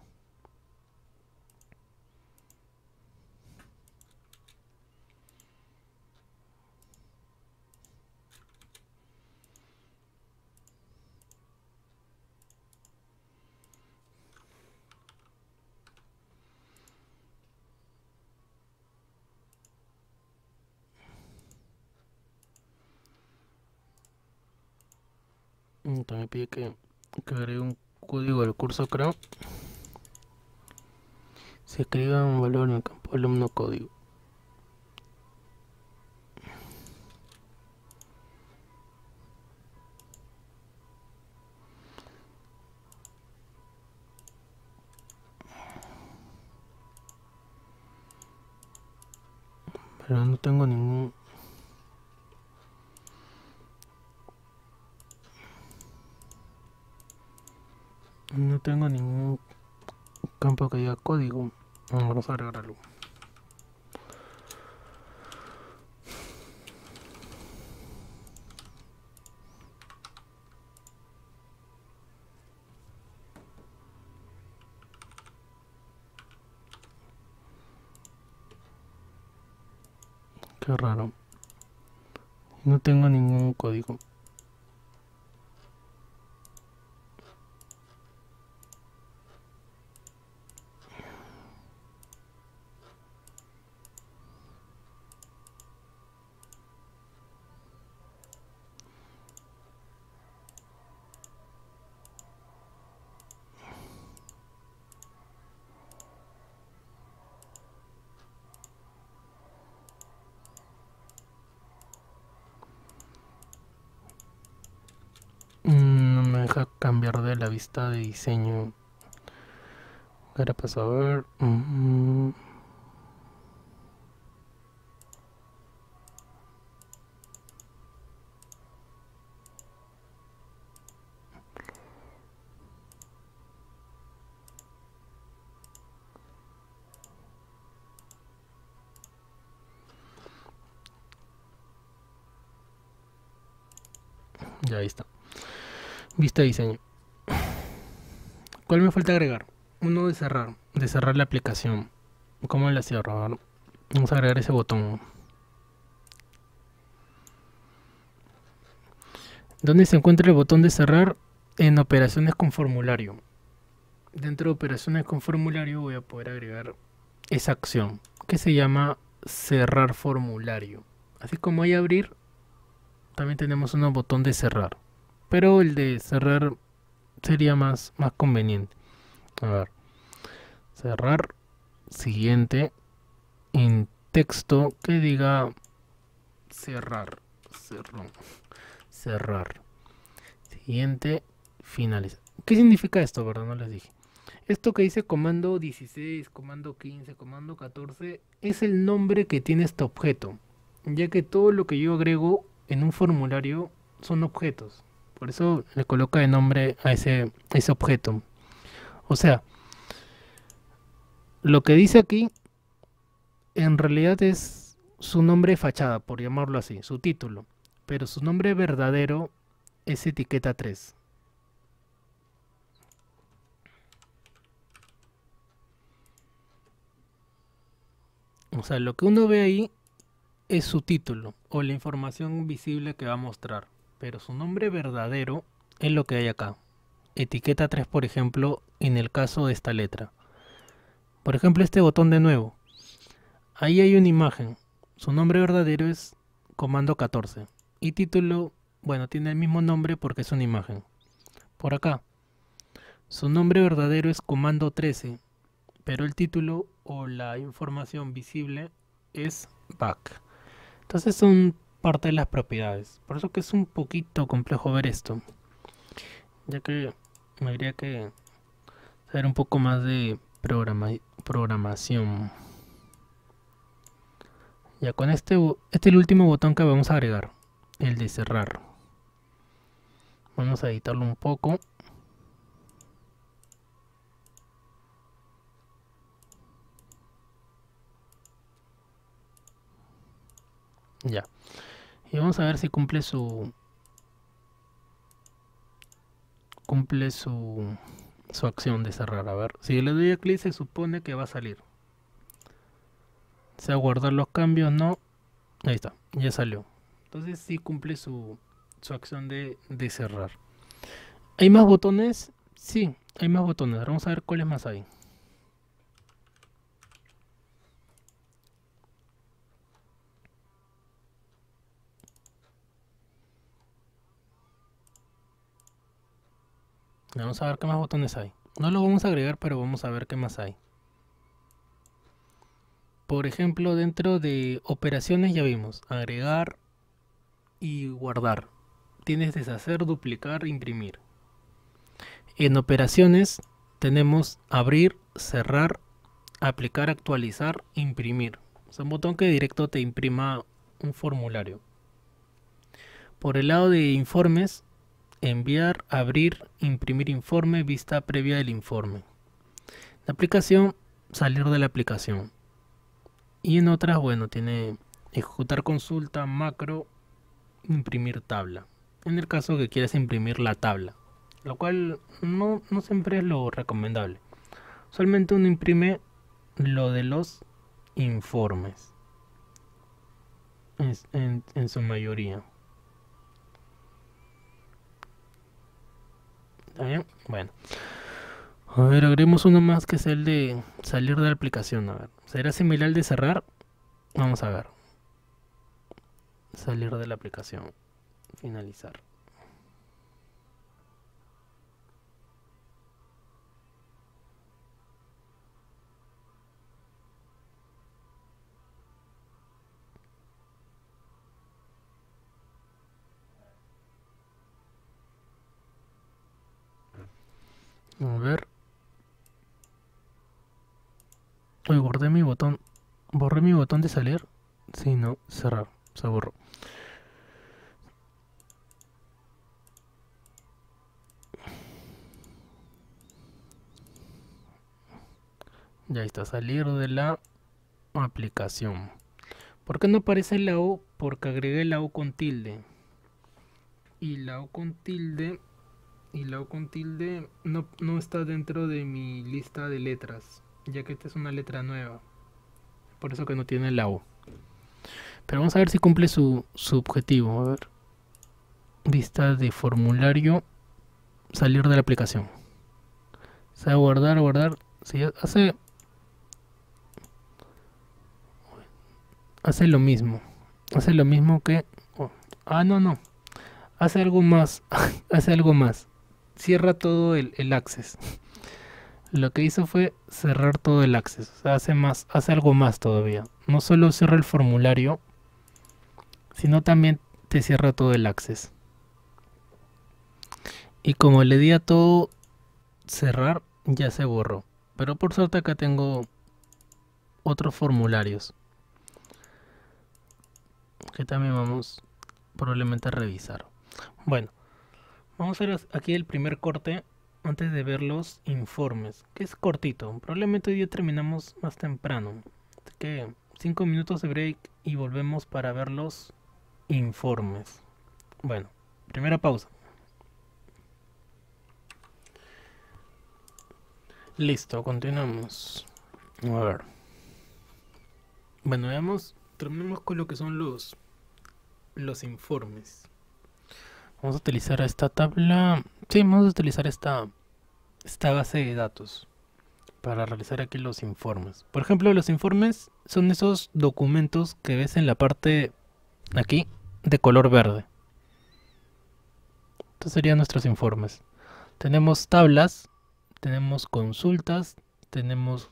También pide que agregue un código del curso, creo. Se escriba un valor en el campo alumno código. Pero no tengo ningún... No tengo ningún campo que diga código. Vamos a agregarlo. Qué raro. No tengo ningún código. No me deja cambiar de la vista de diseño. Ahora paso a ver. Ya ahí está. Vista de diseño. ¿Cuál me falta agregar? Uno de cerrar. De cerrar la aplicación. ¿Cómo la cierro? A ver, vamos a agregar ese botón. ¿Dónde se encuentra el botón de cerrar? En operaciones con formulario. Dentro de operaciones con formulario voy a poder agregar esa acción que se llama cerrar formulario. Así como hay abrir, también tenemos un botón de cerrar. Pero el de cerrar sería más conveniente. A ver, cerrar, siguiente, en texto que diga cerrar, cerrar, siguiente, finalizar. ¿Qué significa esto, verdad? No les dije. Esto que dice comando 16, comando 15, comando 14 es el nombre que tiene este objeto, ya que todo lo que yo agrego en un formulario son objetos. Por eso le coloca de nombre a ese objeto. O sea, lo que dice aquí en realidad es su nombre de fachada, por llamarlo así, su título. Pero su nombre verdadero es etiqueta 3. O sea, lo que uno ve ahí es su título o la información visible que va a mostrar, pero su nombre verdadero es lo que hay acá. Etiqueta 3, por ejemplo, en el caso de esta letra. Por ejemplo, este botón de nuevo. Ahí hay una imagen. Su nombre verdadero es comando 14. Y título, bueno, tiene el mismo nombre porque es una imagen. Por acá. Su nombre verdadero es comando 13. Pero el título o la información visible es back. Entonces son parte de las propiedades. Por eso que es un poquito complejo ver esto. Ya que habría que saber un poco más de programación. Ya con este es el último botón que vamos a agregar, el de cerrar. Vamos a editarlo un poco. Ya. Y vamos a ver si cumple su acción de cerrar. A ver, si le doy a clic se supone que va a salir. Si a guardar los cambios, no. Ahí está, ya salió. Entonces sí cumple su acción de cerrar. ¿Hay más botones? Sí, hay más botones. Ahora vamos a ver cuáles más hay. Vamos a ver qué más botones hay. No los vamos a agregar, pero vamos a ver qué más hay. Por ejemplo, dentro de operaciones ya vimos agregar y guardar. Tienes deshacer, duplicar, imprimir. En operaciones tenemos abrir, cerrar, aplicar, actualizar, imprimir. Es un botón que directo te imprima un formulario. Por el lado de informes, enviar, abrir, imprimir informe, vista previa del informe. La aplicación, salir de la aplicación. Y en otras, bueno, tiene ejecutar consulta, macro, imprimir tabla. En el caso que quieras imprimir la tabla, lo cual no siempre es lo recomendable. Solamente uno imprime lo de los informes en su mayoría. ¿Está bien? Bueno. A ver, agreguemos uno más que es el de salir de la aplicación. A ver, ¿será similar al de cerrar? Vamos a ver. Salir de la aplicación. Finalizar. A ver. Hoy guardé mi botón. ¿Borré mi botón de salir? Sí, no, cerrar. Se borró. Ya está, salir de la aplicación. ¿Por qué no aparece la O? Porque agregué la O con tilde. Y la O con tilde. Y la O con tilde no está dentro de mi lista de letras. Ya que esta es una letra nueva. Por eso que no tiene la O. Pero vamos a ver si cumple su objetivo. A ver. Vista de formulario. Salir de la aplicación. O sea, guardar. Si hace lo mismo. Hace lo mismo que... oh, no. Hace algo más. Hace algo más. Cierra todo el access. Lo que hizo fue cerrar todo el access. O sea, hace algo más todavía. No solo cierra el formulario, sino también te cierra todo el access. Y como le di a todo cerrar, ya se borró. Pero por suerte acá tengo otros formularios que también vamos probablemente a revisar. Bueno, vamos a ver aquí el primer corte antes de ver los informes, que es cortito. Probablemente hoy día terminamos más temprano. Así que 5 minutos de break y volvemos para ver los informes. Bueno, primera pausa. Listo, continuamos. A ver. Bueno, veamos terminemos con lo que son los informes. Vamos a utilizar esta tabla. Sí, vamos a utilizar esta base de datos para realizar aquí los informes. Por ejemplo, los informes son esos documentos que ves en la parte aquí de color verde. Estos serían nuestros informes. Tenemos tablas, tenemos consultas, tenemos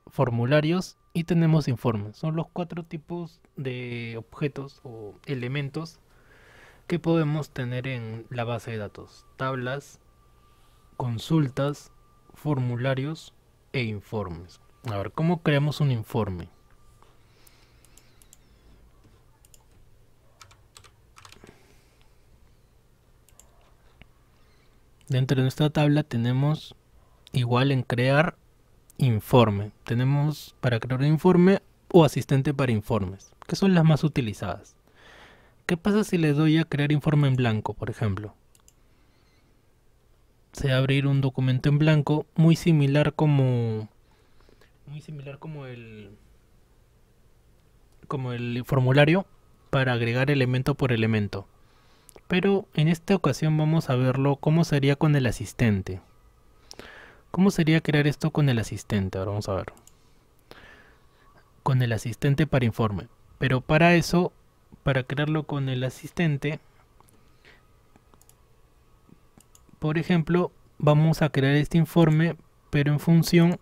formularios y tenemos informes. Son los 4 tipos de objetos o elementos que podemos tener en la base de datos: tablas, consultas, formularios e informes. A ver, ¿cómo creamos un informe? Dentro de nuestra tabla tenemos igual en crear informe. Tenemos para crear un informe o asistente para informes, que son las más utilizadas. ¿Qué pasa si le doy a crear informe en blanco, por ejemplo? Se va a abrir un documento en blanco muy similar como el formulario para agregar elemento por elemento. Pero en esta ocasión vamos a verlo cómo sería con el asistente. ¿Cómo sería crear esto con el asistente? Ahora vamos a ver. Con el asistente para informe. Pero para eso, para crearlo con el asistente, por ejemplo, vamos a crear este informe, pero en función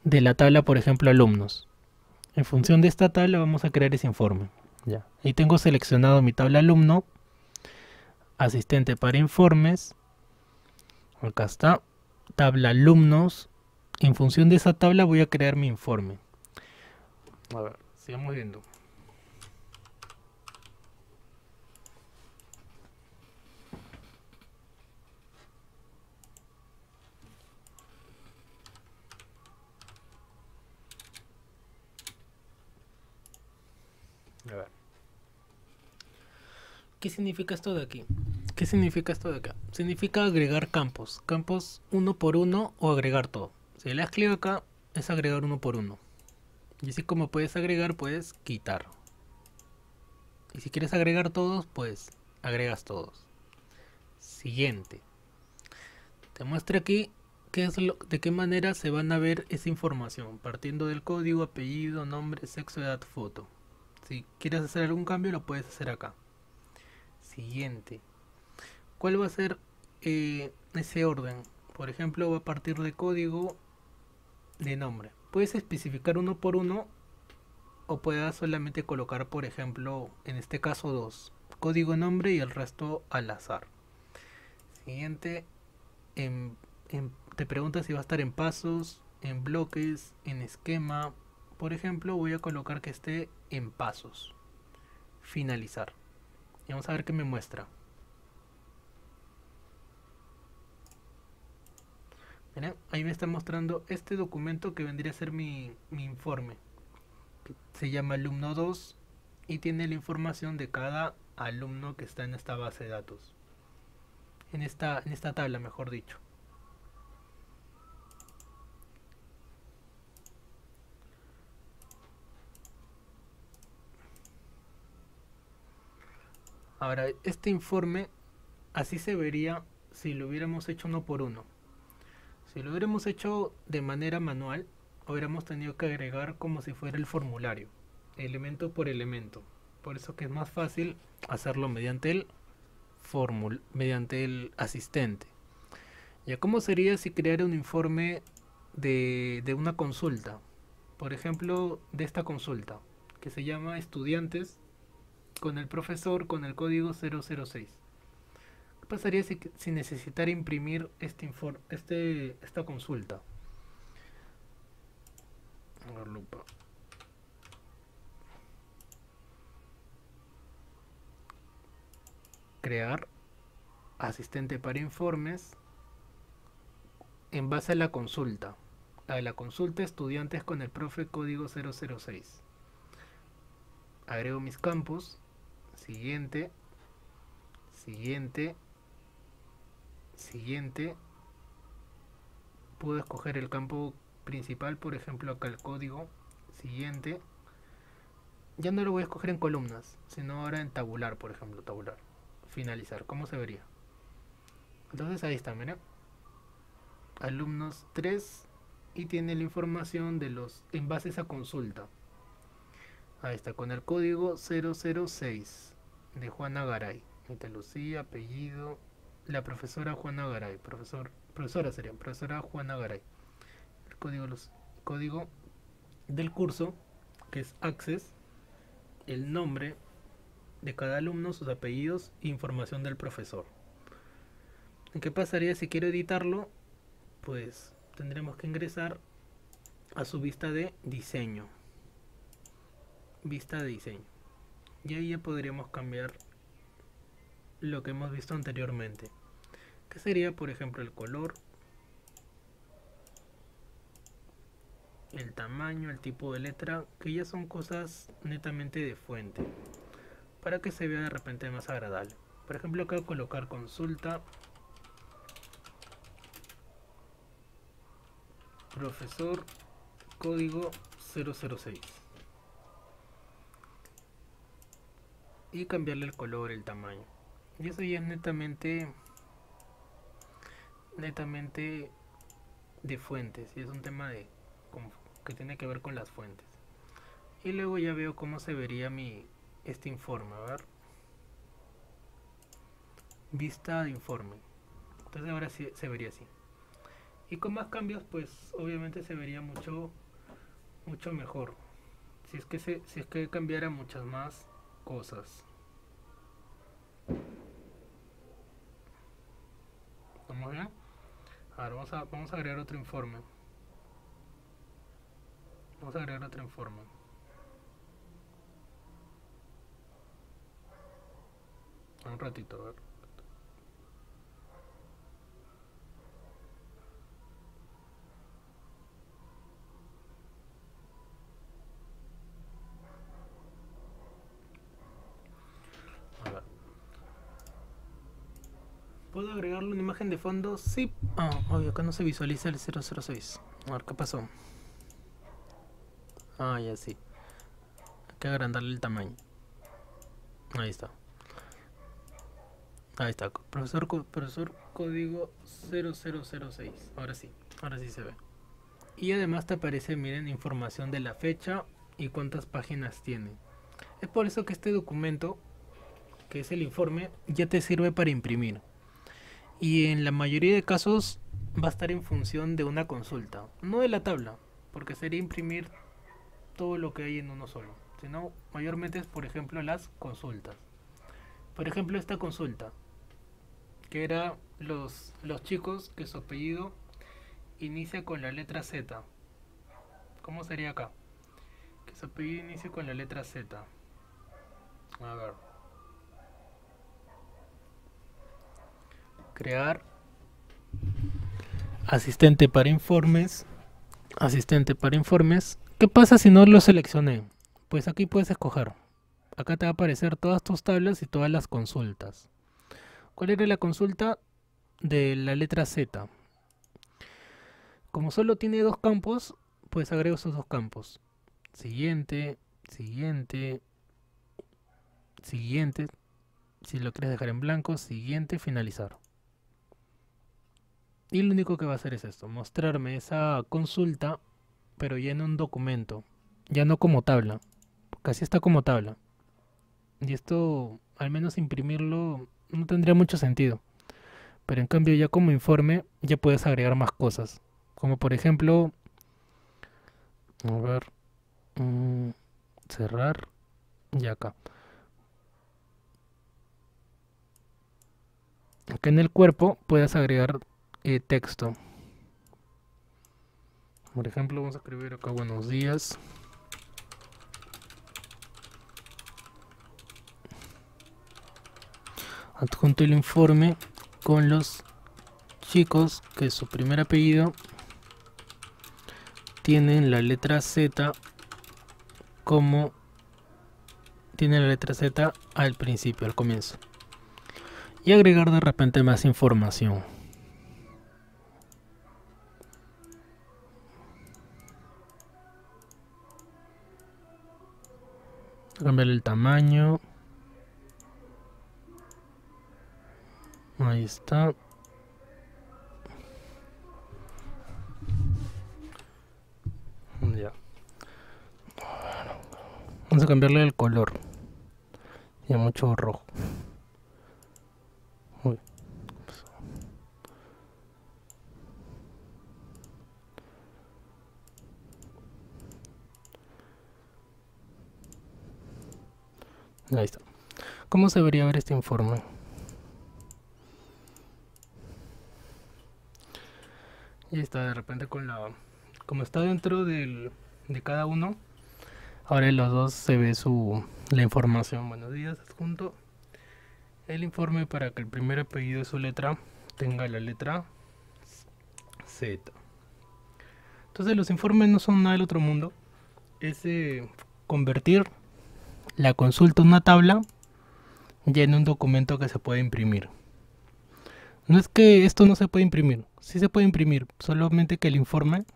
de la tabla, por ejemplo, alumnos. En función de esta tabla vamos a crear ese informe. Ya. Ahí tengo seleccionado mi tabla alumno, asistente para informes. Acá está, tabla alumnos. En función de esa tabla voy a crear mi informe. A ver, sigamos viendo. A ver. ¿Qué significa esto de aquí? ¿Qué significa esto de acá? Significa agregar campos. Campos uno por uno o agregar todo. Si le das clic acá, es agregar uno por uno. Y así como puedes agregar, puedes quitar. Y si quieres agregar todos, pues agregas todos. Siguiente. Te muestra aquí de qué manera se van a ver esa información. Partiendo del código, apellido, nombre, sexo, edad, foto. Si quieres hacer algún cambio, lo puedes hacer acá. Siguiente. ¿Cuál va a ser ese orden? Por ejemplo, va a partir de código, de nombre. Puedes especificar uno por uno o puedas solamente colocar, por ejemplo, en este caso 2. Código, nombre y el resto al azar. Siguiente. Te pregunta si va a estar en pasos, en bloques, en esquema. Por ejemplo, voy a colocar que esté en pasos. Finalizar. Y vamos a ver qué me muestra. Miren, ahí me está mostrando este documento que vendría a ser mi informe. Que se llama alumno 2 y tiene la información de cada alumno que está en esta base de datos. En esta tabla, mejor dicho. Ahora, este informe así se vería si lo hubiéramos hecho uno por uno. Si lo hubiéramos hecho de manera manual, hubiéramos tenido que agregar como si fuera el formulario, elemento por elemento. Por eso que es más fácil hacerlo mediante el asistente. ¿Ya cómo sería si creara un informe de una consulta? Por ejemplo, de esta consulta, que se llama estudiantes con el profesor con el código 006. ¿Qué pasaría si necesitara imprimir esta consulta? A ver, lupa. Crear asistente para informes en base a la consulta. La consulta estudiantes con el profe código 006. Agrego mis campos. Siguiente. Siguiente. Siguiente. Puedo escoger el campo principal, por ejemplo acá el código. Siguiente. ya no lo voy a escoger en columnas, sino ahora en tabular, por ejemplo, tabular. Finalizar, ¿cómo se vería? Entonces ahí está, miren. Alumnos 3 y tiene la información de los envases a consulta. Ahí está, con el código 006 de Juana Garay. Mita Lucía, apellido. La profesora Juana Garay. Profesora sería, profesora Juana Garay. El código del curso, que es Access, el nombre de cada alumno, sus apellidos e información del profesor. ¿Qué pasaría si quiero editarlo? Pues tendremos que ingresar a su vista de diseño. Vista de diseño. Y ahí ya podríamos cambiar lo que hemos visto anteriormente. Que sería, por ejemplo, el color, el tamaño, el tipo de letra, que ya son cosas netamente de fuente, para que se vea de repente más agradable. Por ejemplo, acá colocar consulta profesor código 006 y cambiarle el color, el tamaño. Y eso ya es netamente de fuentes, y es un tema de que tiene que ver con las fuentes. Y luego ya veo cómo se vería este informe. A ver, vista de informe. Entonces ahora sí se vería así. Y con más cambios, pues obviamente se vería mucho mejor. Si es que cambiara muchas más cosas. ¿Vamos bien? Ahora vamos a agregar otro informe. Vamos a agregar otro informe. Un ratito, a ver. A ver. ¿Puedo agregarle una imagen de fondo? Sí. Ah, obvio, acá no se visualiza el 006. A ver, ¿qué pasó? Ah, ya sí. Hay que agrandarle el tamaño. Ahí está. Ahí está. Profesor código 0006. Ahora sí se ve. Y además te aparece, miren, información de la fecha y cuántas páginas tiene. Es por eso que este documento, que es el informe, ya te sirve para imprimir. Y en la mayoría de casos va a estar en función de una consulta, no de la tabla, porque sería imprimir todo lo que hay en uno solo, sino mayormente es, por ejemplo, las consultas. Por ejemplo, esta consulta, que era los chicos que su apellido inicia con la letra Z. ¿Cómo sería acá? Que su apellido inicie con la letra Z. A ver. Crear asistente para informes. Asistente para informes. ¿Qué pasa si no lo seleccioné? Pues aquí puedes escoger. Acá te va a aparecer todas tus tablas y todas las consultas. ¿Cuál era la consulta? De la letra Z. Como solo tiene dos campos, pues agrego esos dos campos. Siguiente, siguiente, siguiente. Si lo quieres dejar en blanco, siguiente, finalizar. Y lo único que va a hacer es esto, mostrarme esa consulta, pero ya en un documento, ya no como tabla, casi está como tabla. Y esto, al menos imprimirlo, no tendría mucho sentido. Pero en cambio ya como informe, ya puedes agregar más cosas. Como por ejemplo, a ver, cerrar, y acá. Acá en el cuerpo puedes agregar texto. Por ejemplo, vamos a escribir acá buenos días. Adjunto el informe con los chicos que su primer apellido tienen la letra Z como tiene la letra Z al principio, al comienzo. Y agregar de repente más información. Voy a cambiarle el tamaño. Ahí está. Ya. Vamos a cambiarle el color. Ya mucho rojo. Uy. Ahí está. ¿Cómo se debería ver este informe? Y está de repente con la... Como está dentro de cada uno, ahora en los dos se ve la información. Buenos días, adjunto el informe para que el primer apellido de su letra tenga la letra Z. Entonces los informes no son nada del otro mundo. Es convertir la consulta en una tabla ya en un documento que se puede imprimir. No es que esto no se puede imprimir, sí se puede imprimir, solamente que el informe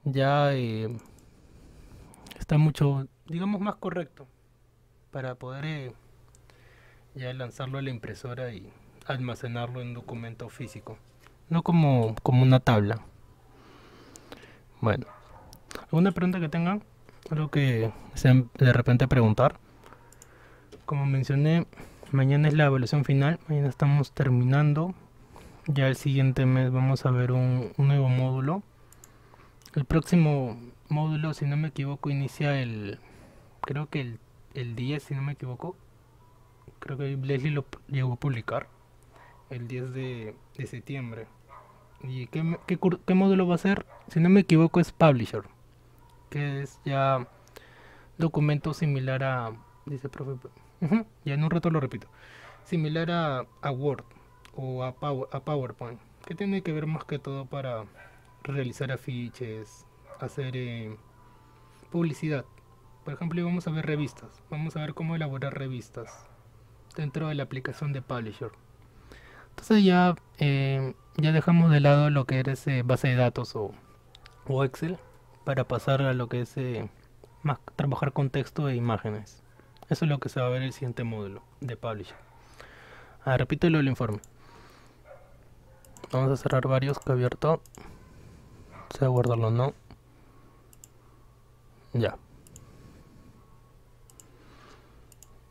ya está mucho, digamos, más correcto para poder ya lanzarlo a la impresora y almacenarlo en un documento físico, no como una tabla. Bueno, ¿alguna pregunta que tengan? Algo que desean de repente preguntar. Como mencioné, mañana es la evaluación final, mañana estamos terminando. Ya el siguiente mes vamos a ver un nuevo módulo. El próximo módulo, si no me equivoco, inicia creo que el 10, si no me equivoco. Creo que Leslie lo llegó a publicar el 10 de septiembre. ¿Y qué módulo va a ser? Si no me equivoco es Publisher, que es ya documento similar a... Dice profe... ya en un rato lo repito. Similar a Word o a PowerPoint, que tiene que ver más que todo para realizar afiches, hacer publicidad. Por ejemplo, vamos a ver revistas. Vamos a ver cómo elaborar revistas dentro de la aplicación de Publisher. Entonces ya dejamos de lado lo que es base de datos o Excel para pasar a lo que es más trabajar con texto e imágenes. Eso es lo que se va a ver en el siguiente módulo de Publisher. Repito el informe. Vamos a cerrar varios que he abierto. Se va a guardarlo, ¿no? Ya.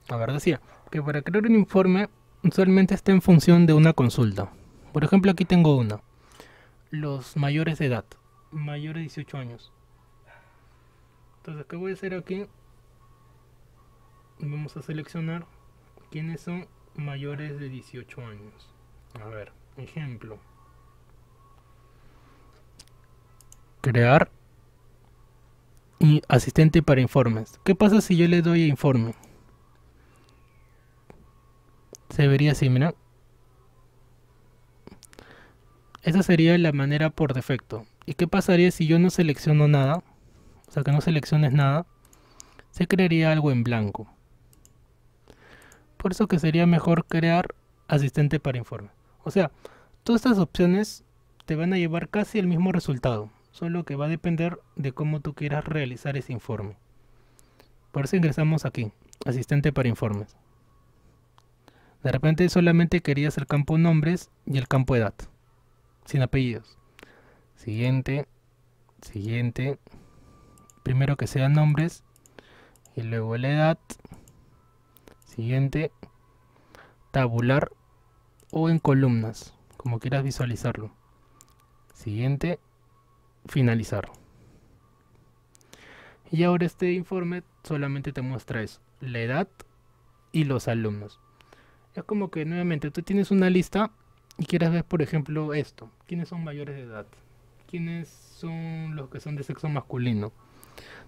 A ver, decía que para crear un informe usualmente está en función de una consulta. Por ejemplo, aquí tengo una. Los mayores de edad. Mayores de 18 años. Entonces, ¿qué voy a hacer aquí? Vamos a seleccionar quiénes son mayores de 18 años. A ver, ejemplo. Crear y asistente para informes. ¿Qué pasa si yo le doy a informe? Se vería así, mira. Esa sería la manera por defecto. ¿Y qué pasaría si yo no selecciono nada? O sea, que no selecciones nada. Se crearía algo en blanco. Por eso que sería mejor crear asistente para informe. O sea, todas estas opciones te van a llevar casi al mismo resultado. Solo que va a depender de cómo tú quieras realizar ese informe. Por eso ingresamos aquí, asistente para informes. De repente solamente querías el campo nombres y el campo edad, sin apellidos. Siguiente, siguiente. Primero que sean nombres y luego la edad. Siguiente, tabular o en columnas, como quieras visualizarlo. Siguiente, finalizar. Y ahora este informe solamente te muestra eso, la edad y los alumnos. Es como que nuevamente tú tienes una lista y quieres ver, por ejemplo, esto. ¿Quiénes son mayores de edad? ¿Quiénes son los que son de sexo masculino?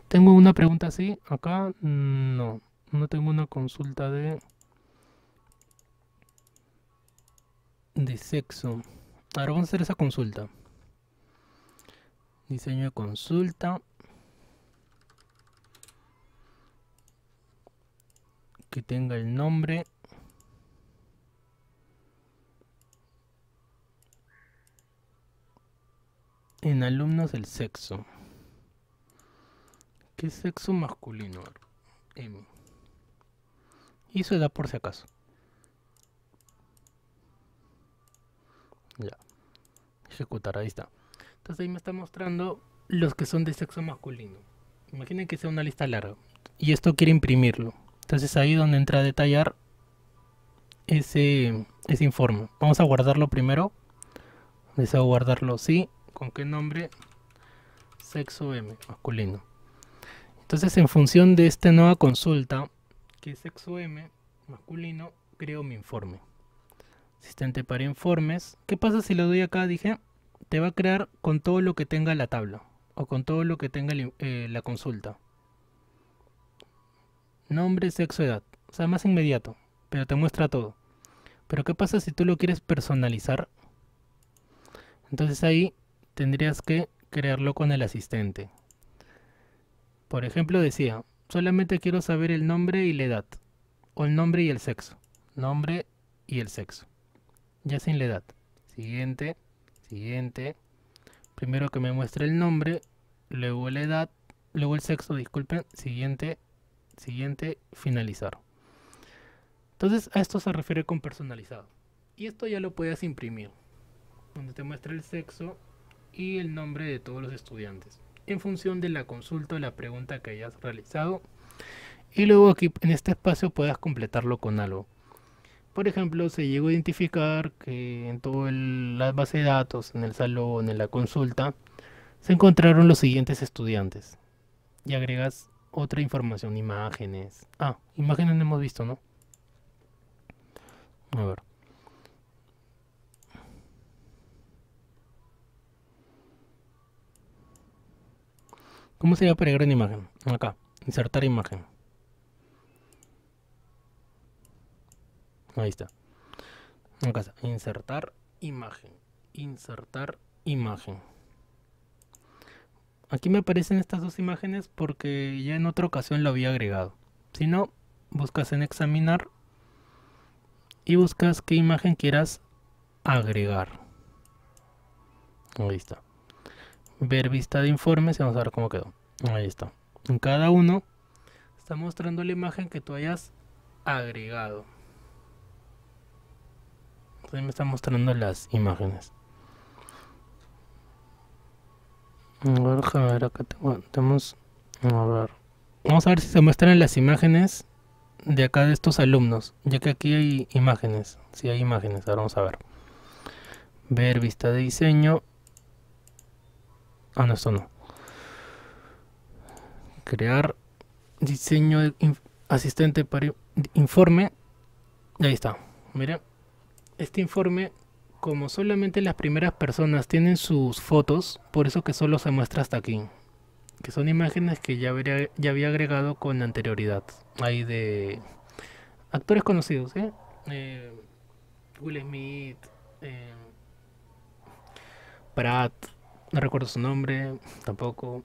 Tengo una pregunta así, acá no tengo una consulta de sexo. Ahora vamos a hacer esa consulta. Diseño de consulta. Que tenga el nombre. En alumnos el sexo. ¿Qué sexo masculino? M. Y su edad por si acaso. Ya. Ejecutar, ahí está. Entonces ahí me está mostrando los que son de sexo masculino. Imaginen que sea una lista larga. Y esto quiere imprimirlo. Entonces ahí donde entra a detallar ese informe. Vamos a guardarlo primero. Deseo guardarlo, sí. ¿Con qué nombre? Sexo M, masculino. Entonces en función de esta nueva consulta, que es sexo M, masculino, creo mi informe. Asistente para informes. ¿Qué pasa si le doy acá? Dije, te va a crear con todo lo que tenga la tabla. O con todo lo que tenga la consulta. Nombre, sexo, edad. O sea, más inmediato. Pero te muestra todo. Pero ¿qué pasa si tú lo quieres personalizar? Entonces ahí tendrías que crearlo con el asistente. Por ejemplo decía, solamente quiero saber el nombre y la edad. O el nombre y el sexo. Nombre y el sexo. Ya sin la edad. Siguiente, siguiente. Primero que me muestre el nombre, luego la edad, luego el sexo, disculpen. Siguiente, siguiente, finalizar. Entonces a esto se refiere con personalizado. Y esto ya lo puedes imprimir, donde te muestra el sexo y el nombre de todos los estudiantes, en función de la consulta o la pregunta que hayas realizado. Y luego aquí en este espacio puedas completarlo con algo. Por ejemplo, se llegó a identificar que en toda la base de datos, en el salón, en la consulta, se encontraron los siguientes estudiantes. Y agregas otra información, imágenes. Ah, imágenes no hemos visto, ¿no? A ver. ¿Cómo sería para agregar una imagen? Acá, insertar imagen. Ahí está. Acá está. Insertar imagen. Insertar imagen. Aquí me aparecen estas dos imágenes porque ya en otra ocasión lo había agregado. Si no, buscas en examinar y buscas qué imagen quieras agregar. Ahí está. Ver vista de informes y vamos a ver cómo quedó. Ahí está. En cada uno está mostrando la imagen que tú hayas agregado. Entonces me está mostrando las imágenes. A ver, acá tenemos. A ver. Vamos a ver si se muestran las imágenes de acá de estos alumnos. Ya que aquí hay imágenes. Sí hay imágenes. Ahora vamos a ver. Ver vista de diseño. Ah, no, esto no. Crear diseño de asistente para informe. Ahí está. Miren. Este informe, como solamente las primeras personas tienen sus fotos, por eso que solo se muestra hasta aquí. Que son imágenes que ya había agregado con anterioridad. Hay de actores conocidos, Will Smith, Pratt, no recuerdo su nombre, tampoco.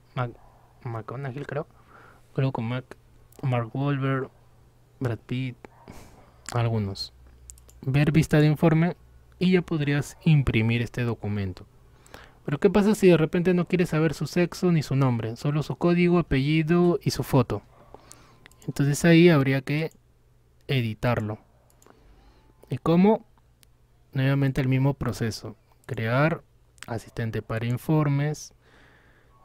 McConaughey, creo. Creo con Mark Wahlberg, Brad Pitt, algunos. Ver vista de informe y ya podrías imprimir este documento. Pero ¿qué pasa si de repente no quieres saber su sexo ni su nombre? Solo su código, apellido y su foto. Entonces ahí habría que editarlo. ¿Y cómo? Nuevamente el mismo proceso. Crear asistente para informes.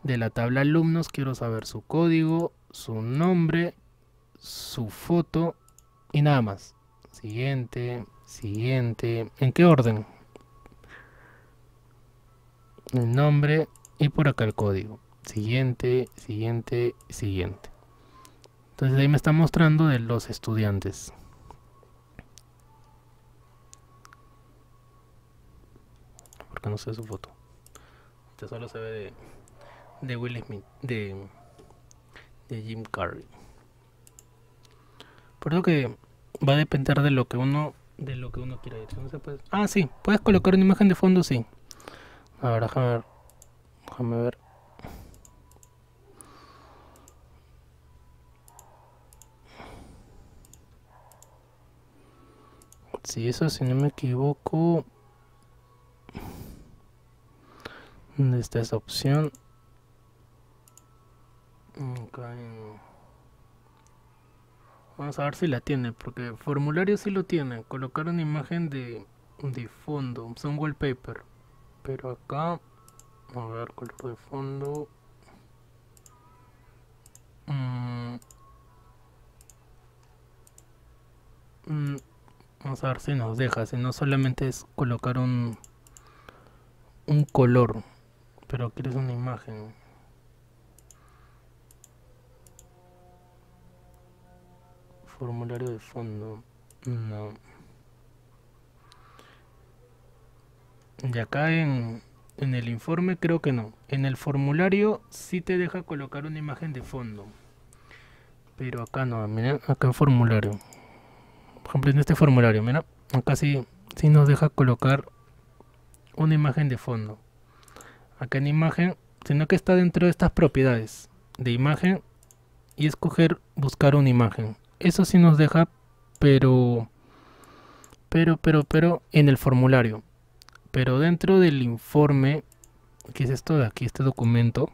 De la tabla alumnos quiero saber su código, su nombre, su foto y nada más. Siguiente, siguiente. ¿En qué orden? El nombre y por acá el código. Siguiente, siguiente, siguiente. Entonces ahí me está mostrando de los estudiantes. Porque no sé su foto. Este solo se ve de Will Smith, de Jim Carrey. Por eso que va a depender de lo que uno quiera ir. No se puede... Ah, sí, puedes colocar una imagen de fondo, sí. A ver, déjame ver. Sí, eso si no me equivoco. ¿Dónde está esa opción? Acá en... Vamos a ver si la tiene, porque formulario sí lo tiene. Colocar una imagen de fondo, son wallpaper. Pero acá, a ver, color de fondo. Mm, mm, vamos a ver si nos deja, si no solamente es colocar un color, pero quieres una imagen. Formulario de fondo. No. Y acá en el informe creo que no. En el formulario sí te deja colocar una imagen de fondo. Pero acá no, mira, acá en formulario. Por ejemplo, en este formulario, mira, acá sí nos deja colocar una imagen de fondo. Acá en imagen, sino que está dentro de estas propiedades de imagen y escoger buscar una imagen. Eso sí nos deja, pero en el formulario. Pero dentro del informe, que es esto de aquí, este documento,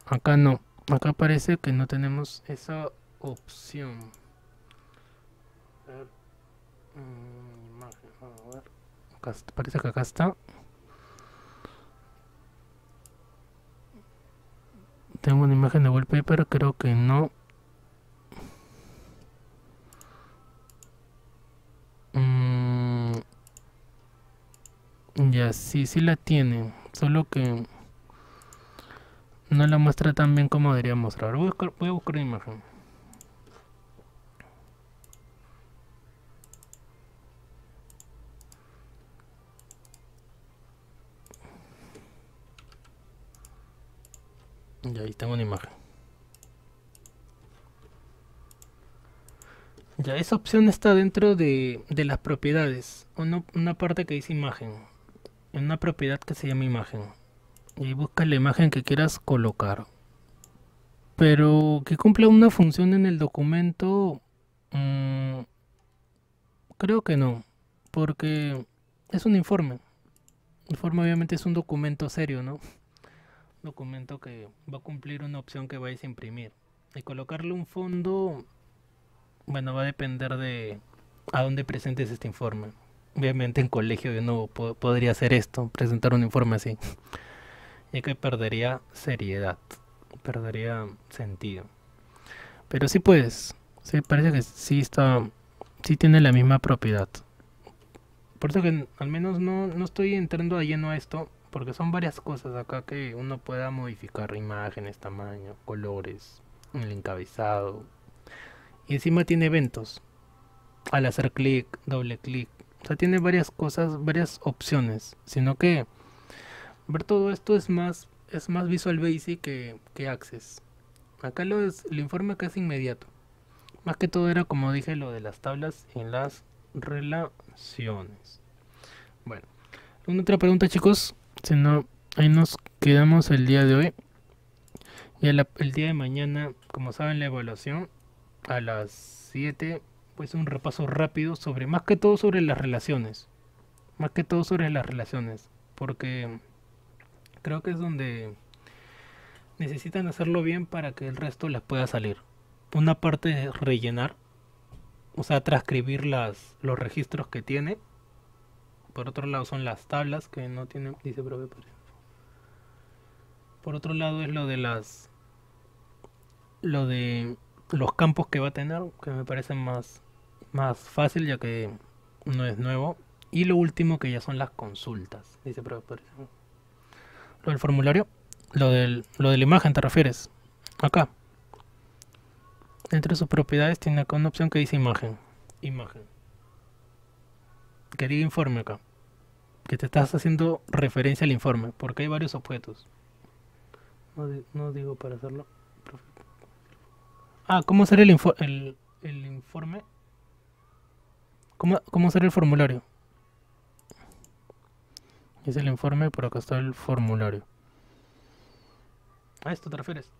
acá no. Acá parece que no tenemos esa opción. A ver, imagen, a ver. Acá, parece que acá está. Tengo una imagen de wallpaper, creo que no. Ya, sí la tiene. Solo que no la muestra tan bien como debería mostrar. Voy a buscar una imagen. Ya, ahí tengo una imagen. Ya, esa opción está dentro de las propiedades. Una parte que dice imagen. En una propiedad que se llama imagen. Y busca la imagen que quieras colocar. Pero que cumpla una función en el documento, mm, creo que no. Porque es un informe. El informe obviamente es un documento serio, ¿no? Documento que va a cumplir una opción que vais a imprimir. Y colocarle un fondo, bueno, va a depender de a dónde presentes este informe. Obviamente en colegio yo no podría hacer esto, presentar un informe así, ya que perdería seriedad, perdería sentido. Pero sí puedes, sí parece que sí está, sí tiene la misma propiedad. Por eso que al menos no estoy entrando de lleno a esto, porque son varias cosas acá que uno pueda modificar: imágenes, tamaño, colores, el encabezado. Y encima tiene eventos. Al hacer clic, doble clic. O sea, tiene varias cosas, varias opciones. Sino que ver todo esto es más Visual Basic que Access. Acá el informe acá es inmediato. Más que todo era, como dije, lo de las tablas en las relaciones. Bueno, una otra pregunta, chicos. Si no, ahí nos quedamos el día de hoy. Y el día de mañana, como saben, la evaluación a las 7, pues un repaso rápido sobre, más que todo sobre las relaciones. Más que todo sobre las relaciones. Porque creo que es donde necesitan hacerlo bien para que el resto les pueda salir. Una parte es rellenar, o sea, transcribir los registros que tiene. Por otro lado son las tablas que no tienen, dice profe. Por otro lado es lo de los campos que va a tener, que me parece más fácil ya que no es nuevo. Y lo último que ya son las consultas, dice profe. Lo del formulario, lo de la imagen te refieres. Acá, entre sus propiedades tiene acá una opción que dice imagen. Imagen. Que diga informe acá. Que te estás haciendo referencia al informe, porque hay varios objetos. No digo para hacerlo. Ah, ¿cómo hacer el informe? ¿Cómo hacer el formulario? Es el informe, por acá está el formulario. ¿A esto te refieres?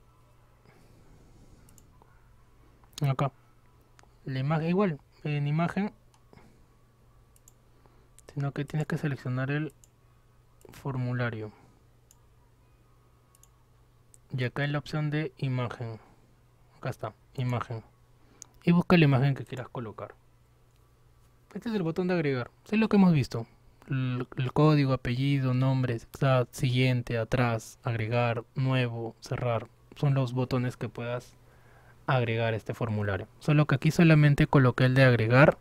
Acá. La imagen igual, en imagen, sino que tienes que seleccionar el formulario. Y acá en la opción de imagen. Acá está, imagen. y busca la imagen que quieras colocar. Este es el botón de agregar, es lo que hemos visto. El código, apellido, nombre, exact, siguiente, atrás, agregar, nuevo, cerrar. Son los botones que puedas agregar a este formulario. Solo que aquí solamente coloqué el de agregar,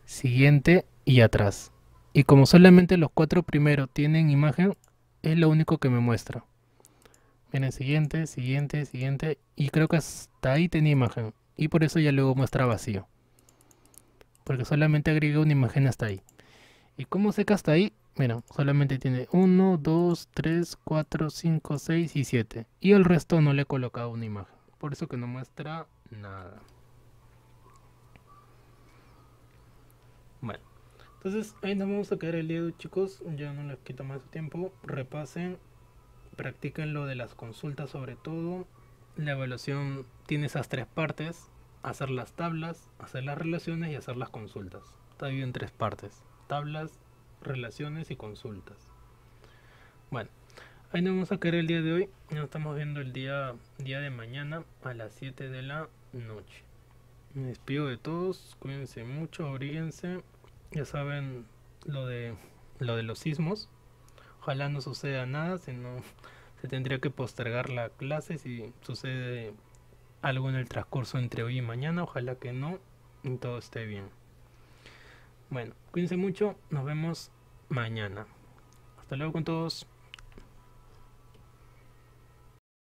siguiente y atrás. Y como solamente los 4 primeros tienen imagen, es lo único que me muestra. Miren, siguiente, siguiente, siguiente. Y creo que hasta ahí tenía imagen. Y por eso ya luego muestra vacío. Porque solamente agregué una imagen hasta ahí. ¿Y cómo sé que hasta ahí? Miren, solamente tiene 1, 2, 3, 4, 5, 6 y 7. Y el resto no le he colocado una imagen. Por eso que no muestra nada. Bueno, entonces ahí nos vamos a quedar el día de hoy, chicos. Ya no les quito más tiempo. Repasen, practiquen lo de las consultas sobre todo. La evaluación tiene esas 3 partes: hacer las tablas, hacer las relaciones y hacer las consultas. Está dividido en 3 partes: tablas, relaciones y consultas. Bueno, ahí nos vamos a quedar el día de hoy. Nos estamos viendo el día de mañana a las 7 de la noche. Me despido de todos, cuídense mucho, abríguense. Ya saben lo de los sismos. Ojalá no suceda nada, si no se tendría que postergar la clase si sucede algo en el transcurso entre hoy y mañana. Ojalá que no y todo esté bien. Bueno, cuídense mucho, nos vemos mañana. Hasta luego con todos.